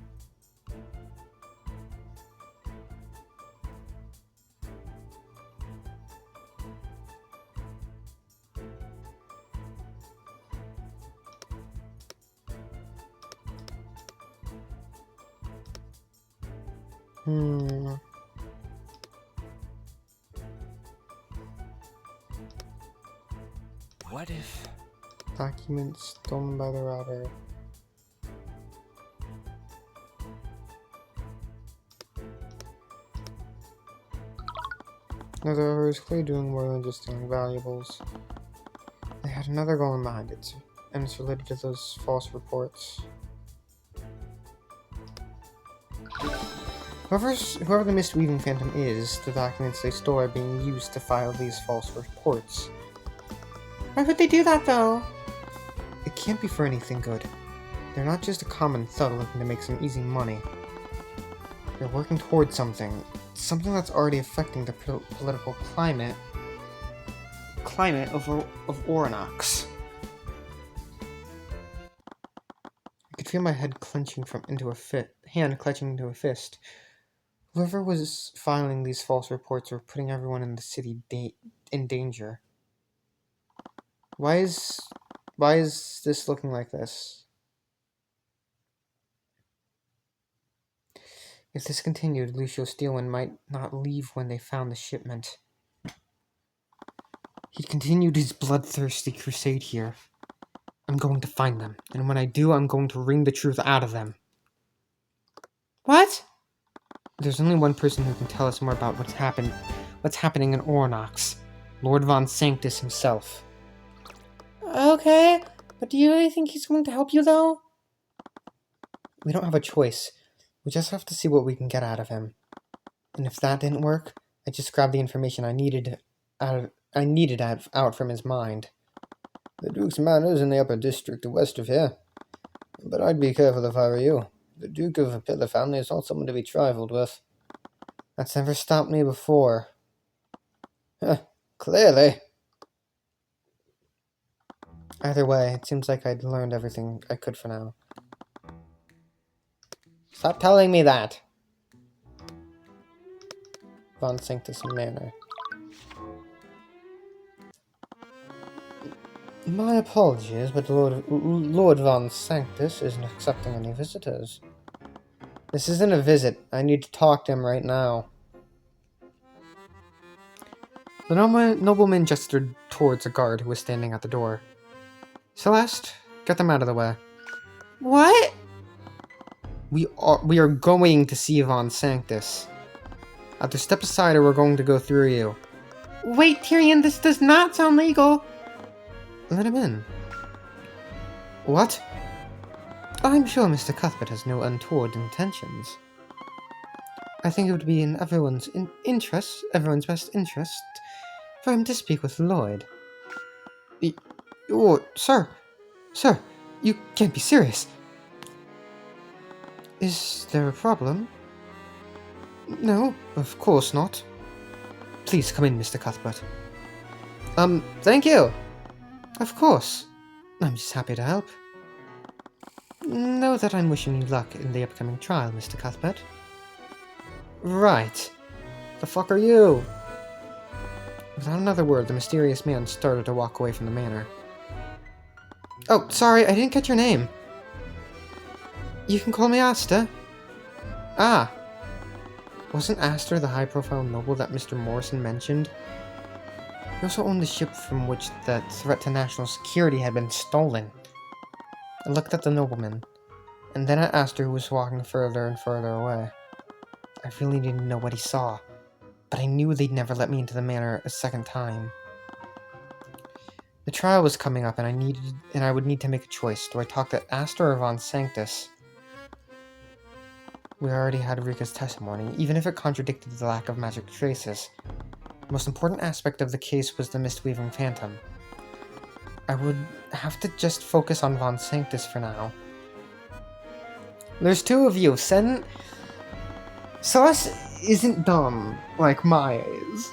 What if? Documents stolen by the robber. Now the robber is clearly doing more than just stealing valuables. They had another goal in mind, and it's related to those false reports. Whoever the Mistweaving Phantom is, the documents they stole are being used to file these false reports. Why would they do that, though? It can't be for anything good. They're not just a common thug looking to make some easy money. They're working towards something that's already affecting the political climate of Orinox. I could feel my head clenching into a fist. Whoever was filing these false reports were putting everyone in the city in danger. Why is this looking like this? If this continued, Lucio Steelman might not leave when they found the shipment. He'd continued his bloodthirsty crusade here. I'm going to find them, and when I do, I'm going to wring the truth out of them. What? There's only one person who can tell us more about what's happening in Orinox. Lord Von Sanctus himself. Okay, but do you really think he's going to help you, though? We don't have a choice. We just have to see what we can get out of him. And if that didn't work, I just grabbed the information I needed out from his mind. The Duke's Manor is in the upper district west of here. But I'd be careful if I were you. The Duke of the Pillar family is not someone to be trifled with. That's never stopped me before. Clearly. Either way, it seems like I'd learned everything I could for now. Stop telling me that! Von Sanctus Manor. My apologies, but Lord Von Sanctus isn't accepting any visitors. This isn't a visit. I need to talk to him right now. The nobleman gestured towards a guard who was standing at the door. Celeste, get them out of the way. What? We are going to see Von Sanctus. Either step aside or we're going to go through you. Wait, Tyrion, this does not sound legal. Let him in. What? I'm sure Mr. Cuthbert has no untoward intentions. I think it would be in everyone's best interest, for him to speak with Lloyd. Sir, you can't be serious. Is there a problem? No, of course not. Please come in, Mr. Cuthbert. Thank you. Of course. I'm just happy to help. Know that I'm wishing you luck in the upcoming trial, Mr. Cuthbert. Right. The fuck are you? Without another word, the mysterious man started to walk away from the manor. Oh, sorry, I didn't get your name. You can call me Asta. Ah. Wasn't Astor the high-profile noble that Mr. Morrison mentioned? He also owned the ship from which the threat to national security had been stolen. I looked at the nobleman, and then at Astor, who was walking further and further away. I really didn't know what he saw, but I knew they'd never let me into the manor a second time. The trial was coming up, and I would need to make a choice. Do I talk to Astor or Von Sanctus? We already had Rika's testimony, even if it contradicted the lack of magic traces. The most important aspect of the case was the mist-weaving phantom. I would have to just focus on Von Sanctus for now. There's two of you. Celeste isn't dumb like Maya is.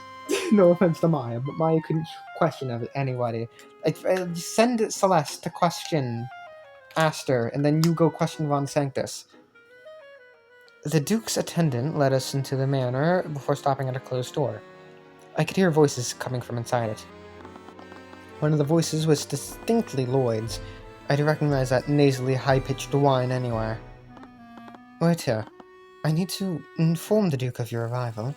No offense to Maya, but Maya couldn't question anybody. I'd send Celeste to question Astor, and then you go question Von Sanctus. The Duke's attendant led us into the manor before stopping at a closed door. I could hear voices coming from inside it. One of the voices was distinctly Lloyd's. I'd recognize that nasally, high-pitched whine anywhere. Wait here. I need to inform the Duke of your arrival.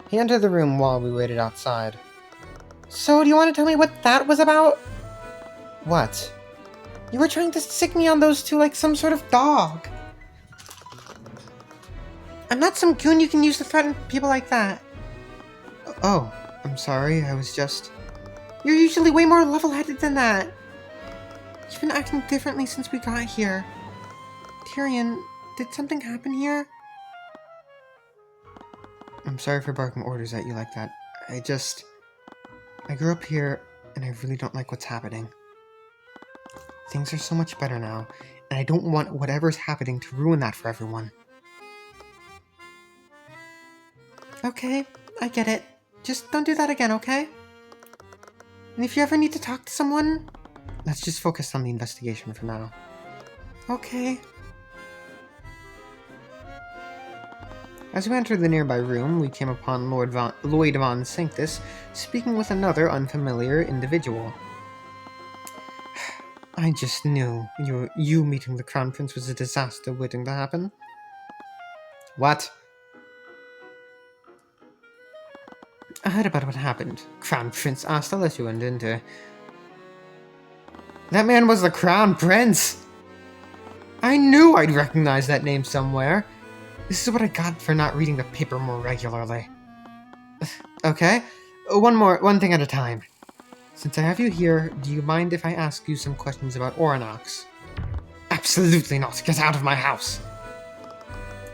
He entered the room while we waited outside. So, do you want to tell me what that was about? What? You were trying to stick me on those two like some sort of dog. I'm not some goon you can use to threaten people like that. Oh, I'm sorry, I was just... You're usually way more level-headed than that. You've been acting differently since we got here. Tyrion, did something happen here? I'm sorry for barking orders at you like that. I grew up here, and I really don't like what's happening. Things are so much better now, and I don't want whatever's happening to ruin that for everyone. Okay, I get it. Just don't do that again, okay? And if you ever need to talk to someone... Let's just focus on the investigation for now. Okay. As we entered the nearby room, we came upon Lloyd Von Sanctus speaking with another unfamiliar individual. I just knew you meeting the Crown Prince was a disaster waiting to happen. What? I heard about what happened. Crown Prince asked to let you in, didn't he? That man was the Crown Prince! I knew I'd recognize that name somewhere. This is what I got for not reading the paper more regularly. Okay, one thing at a time. Since I have you here, do you mind if I ask you some questions about Oranox? Absolutely not. Get out of my house.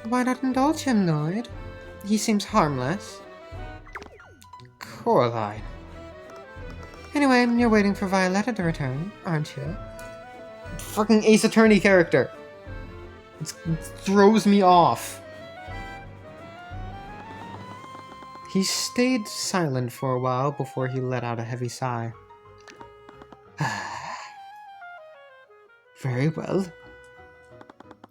Why not indulge him, Lloyd? He seems harmless. Coraline. Anyway, you're waiting for Violetta to return, aren't you? fucking Ace Attorney character. It throws me off. He stayed silent for a while before he let out a heavy sigh. Very well.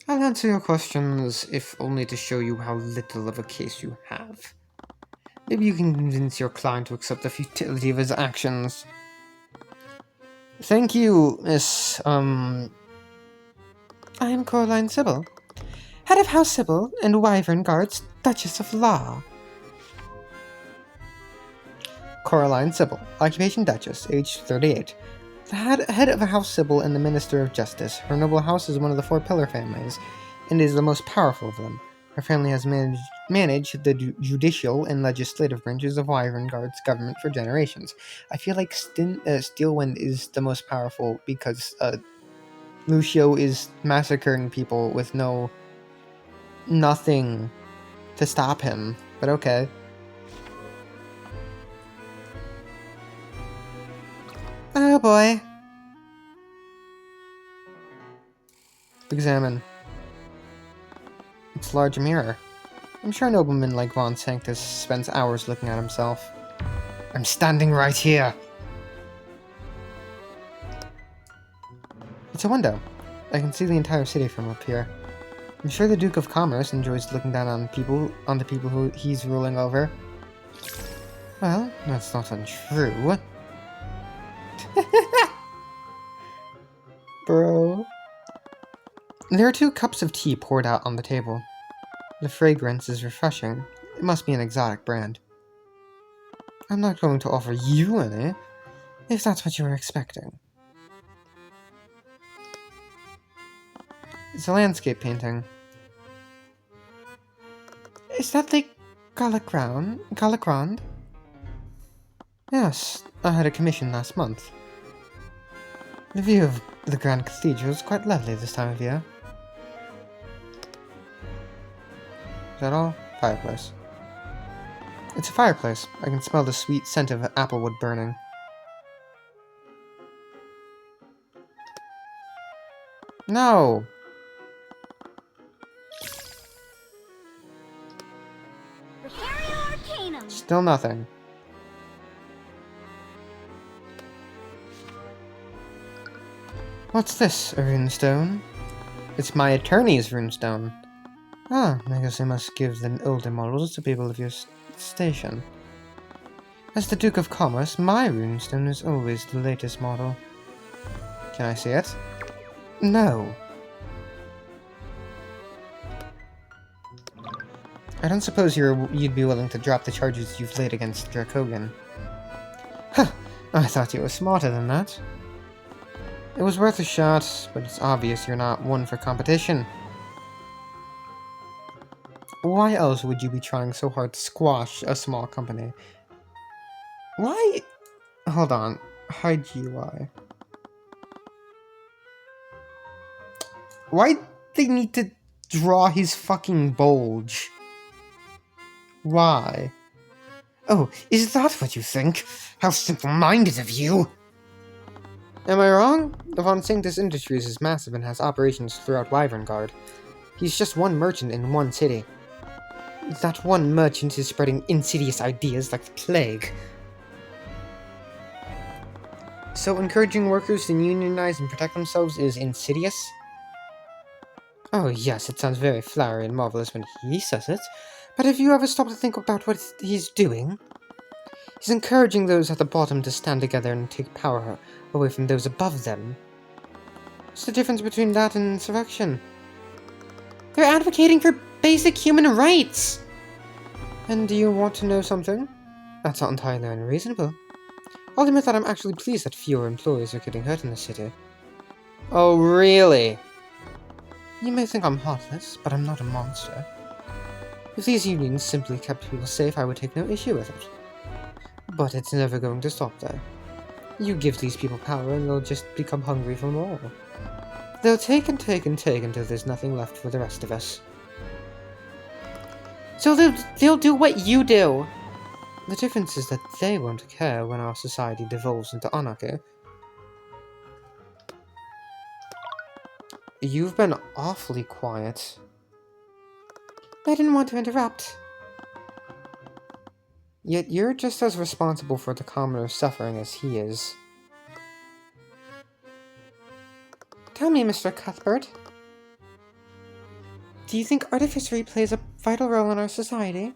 I'll answer your questions, if only to show you how little of a case you have. Maybe you can convince your client to accept the futility of his actions. Thank you, Miss, I am Coraline Sybil, head of House Sybil and Wyvern Guards, Duchess of Law. Coraline Sybil, occupation Duchess, age 38. The head of House Sybil and the Minister of Justice. Her noble house is one of the 4 pillar families, and is the most powerful of them. Her family has managed the judicial and legislative branches of Wyvern Guard's government for generations. I feel like Steelwind is the most powerful because Lucio is massacring people with nothing to stop him. But okay. Oh boy. Examine. It's a large mirror. I'm sure a nobleman like Von Sanctus spends hours looking at himself. I'm standing right here. It's a window. I can see the entire city from up here. I'm sure the Duke of Commerce enjoys looking down on the people who he's ruling over. Well, that's not untrue. Bro. There are 2 cups of tea poured out on the table. The fragrance is refreshing. It must be an exotic brand. I'm not going to offer you any, if that's what you were expecting. It's a landscape painting. Is that the Galacrond? Yes, I had a commission last month. The view of the Grand Cathedral is quite lovely this time of year. Is that all? Fireplace. It's a fireplace. I can smell the sweet scent of applewood burning. No! Still nothing. What's this, a runestone? It's my attorney's runestone. Ah, I guess I must give the older models to people of your station. As the Duke of Commerce, my runestone is always the latest model. Can I see it? No. I don't suppose you'd be willing to drop the charges you've laid against Dracogan. Huh, I thought you were smarter than that. It was worth a shot, but it's obvious you're not one for competition. Why else would you be trying so hard to squash a small company? Why? Hold on. Hide GUI. Why they need to draw his fucking bulge? Why? Oh, is that what you think? How simple-minded of you! Am I wrong? The Von Sanctus Industries is massive and has operations throughout Wyverngard. He's just one merchant in one city. That one merchant is spreading insidious ideas like the plague. So encouraging workers to unionize and protect themselves is insidious? Oh yes, it sounds very flowery and marvelous when he says it, but have you ever stopped to think about what he's doing? He's encouraging those at the bottom to stand together and take power away from those above them. What's the difference between that and insurrection? They're advocating for basic human rights! And do you want to know something? That's not entirely unreasonable. I'll admit that I'm actually pleased that fewer employees are getting hurt in the city. Oh, really? You may think I'm heartless, but I'm not a monster. If these unions simply kept people safe, I would take no issue with it. But it's never going to stop there. You give these people power and they'll just become hungry for more. They'll take and take and take until there's nothing left for the rest of us. So they'll do what you do! The difference is that they won't care when our society devolves into anarchy. You've been awfully quiet. I didn't want to interrupt. Yet you're just as responsible for the commoner's suffering as he is. Tell me, Mr. Cuthbert. Do you think artificery plays a vital role in our society?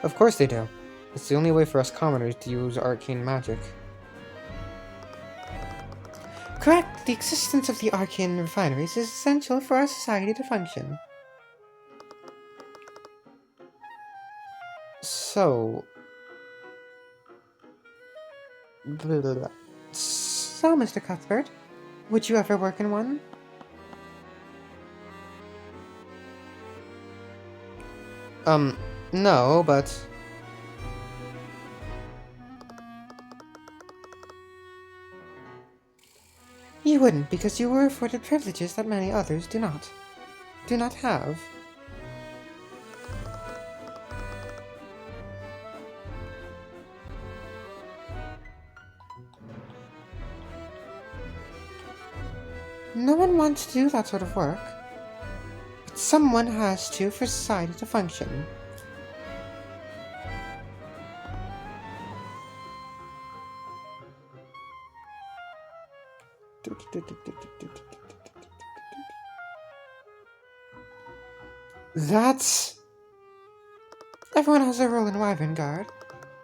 Of course they do. It's the only way for us commoners to use arcane magic. Correct. The existence of the arcane refineries is essential for our society to function. So... So, Mr. Cuthbert, would you ever work in one? No, but... You wouldn't, because you were afforded privileges that many others do not have. No one wants to do that sort of work, but someone has to for society to function. That's... Everyone has a role in Wyvern Guard,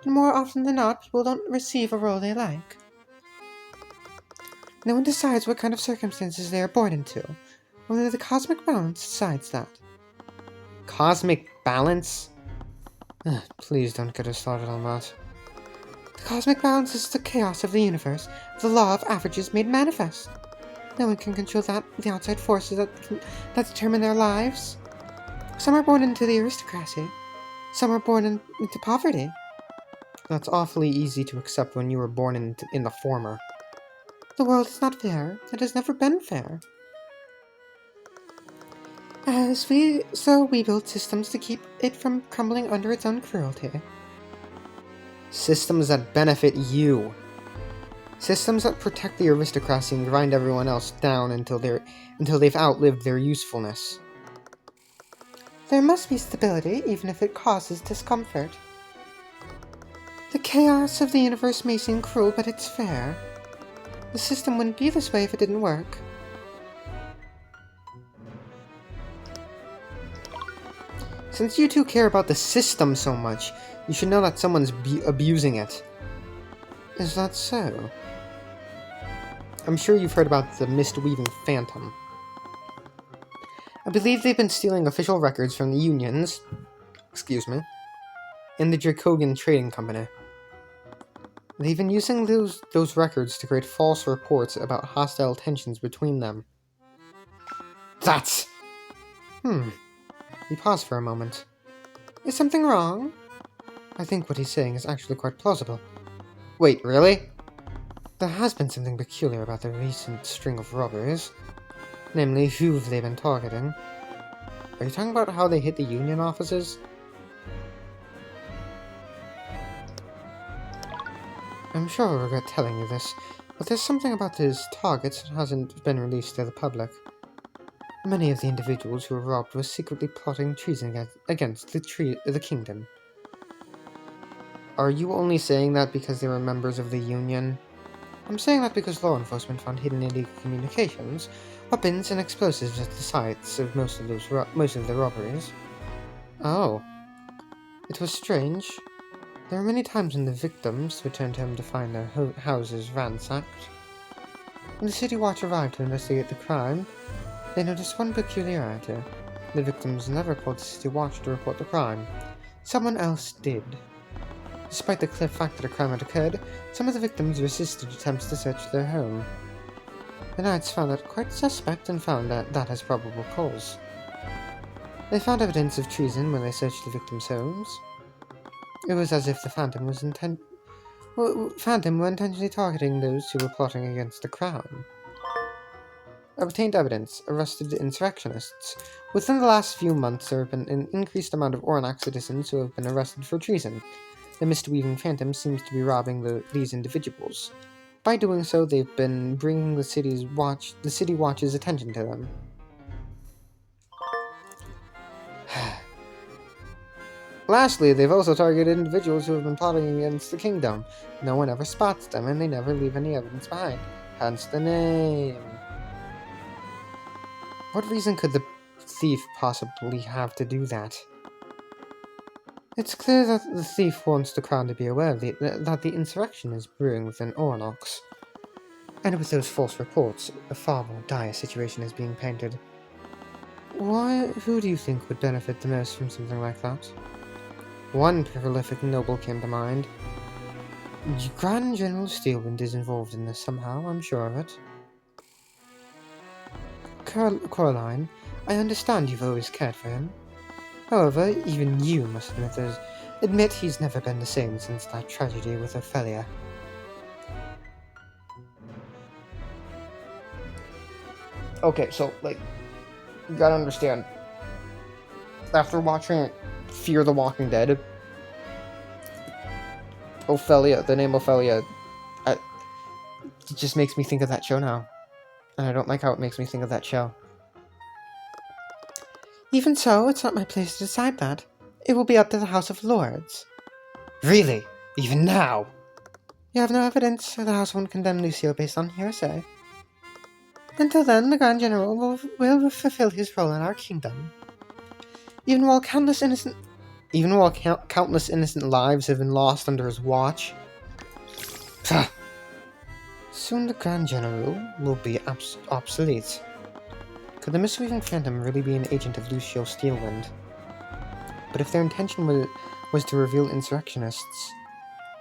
and more often than not, people don't receive a role they like. No one decides what kind of circumstances they are born into. Only the cosmic balance decides that. Cosmic balance? Please don't get us started on that. The cosmic balance is the chaos of the universe, the law of averages made manifest. No one can control the outside forces that determine their lives. Some are born into the aristocracy. Some are born into poverty. That's awfully easy to accept when you were born in the former. The world is not fair. It has never been fair. So we build systems to keep it from crumbling under its own cruelty. Systems that benefit you. Systems that protect the aristocracy and grind everyone else down until they've outlived their usefulness. There must be stability, even if it causes discomfort. The chaos of the universe may seem cruel, but it's fair. The system wouldn't be this way if it didn't work. Since you two care about the system so much, you should know that someone's abusing it. Is that so? I'm sure you've heard about the Mist-Weaving Phantom. I believe they've been stealing official records from the unions, and the Dracogan Trading Company. They've been using those records to create false reports about hostile tensions between them. That's... He paused for a moment. Is something wrong? I think what he's saying is actually quite plausible. Wait, really? There has been something peculiar about the recent string of robberies. Namely, who have they been targeting? Are you talking about how they hit the union offices? I'm sure I'll regret telling you this, but there's something about these targets that hasn't been released to the public. Many of the individuals who were robbed were secretly plotting treason against the kingdom. Are you only saying that because they were members of the union? I'm saying that because law enforcement found hidden illegal communications, weapons, and explosives at the sites of most of the robberies. Oh. It was strange. There were many times when the victims returned home to find their houses ransacked. When the city watch arrived to investigate the crime, they noticed one peculiarity. The victims never called the city watch to report the crime. Someone else did. Despite the clear fact that a crime had occurred, some of the victims resisted attempts to search their home. The Knights found that quite suspect and found that as probable cause. They found evidence of treason when they searched the victims' homes. It was as if the Phantom were intentionally targeting those who were plotting against the crown. Obtained evidence, arrested insurrectionists. Within the last few months, there have been an increased amount of Ornac citizens who have been arrested for treason. The Mist-Weaving Phantom seems to be robbing these individuals. By doing so, they've been bringing the city watch's attention to them. Lastly, they've also targeted individuals who have been plotting against the kingdom. No one ever spots them, and they never leave any evidence behind. Hence the name. What reason could the thief possibly have to do that? It's clear that the thief wants the crown to be aware that the insurrection is brewing within Oranox. And with those false reports, a far more dire situation is being painted. Who do you think would benefit the most from something like that? One prolific noble came to mind. Grand General Steelwind is involved in this somehow, I'm sure of it. Coraline, I understand you've always cared for him. However, even you must admit he's never been the same since that tragedy with Ophelia. Okay, so, you gotta understand. After watching Fear the Walking Dead, the name Ophelia, it just makes me think of that show now. And I don't like how it makes me think of that show. Even so, it's not my place to decide that. It will be up to the House of Lords. Really? Even now? You have no evidence, so the House won't condemn Lucio based on hearsay. Until then, the Grand General will fulfill his role in our kingdom. Even while countless innocent lives have been lost under his watch, soon the Grand General will be obsolete. Could the misleading Phantom really be an agent of Lucio Steelwind? But if their intention was to reveal insurrectionists,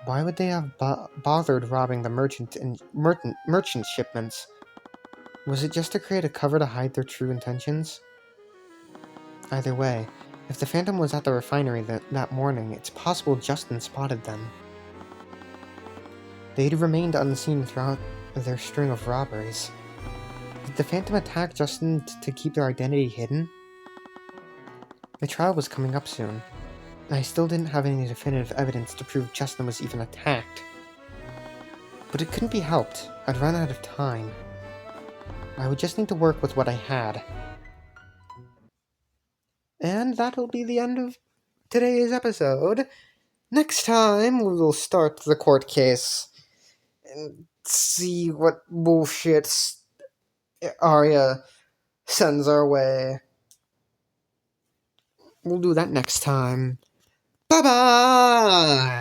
why would they have bothered robbing the merchant shipments? Was it just to create a cover to hide their true intentions? Either way, if the Phantom was at the refinery that morning, it's possible Justin spotted them. They'd remained unseen throughout their string of robberies. Did the Phantom attack Justin to keep their identity hidden? The trial was coming up soon, and I still didn't have any definitive evidence to prove Justin was even attacked. But it couldn't be helped. I'd run out of time. I would just need to work with what I had. And that'll be the end of today's episode. Next time, we will start the court case and see what bullshit Arya sends our way. We'll do that next time. Bye-bye!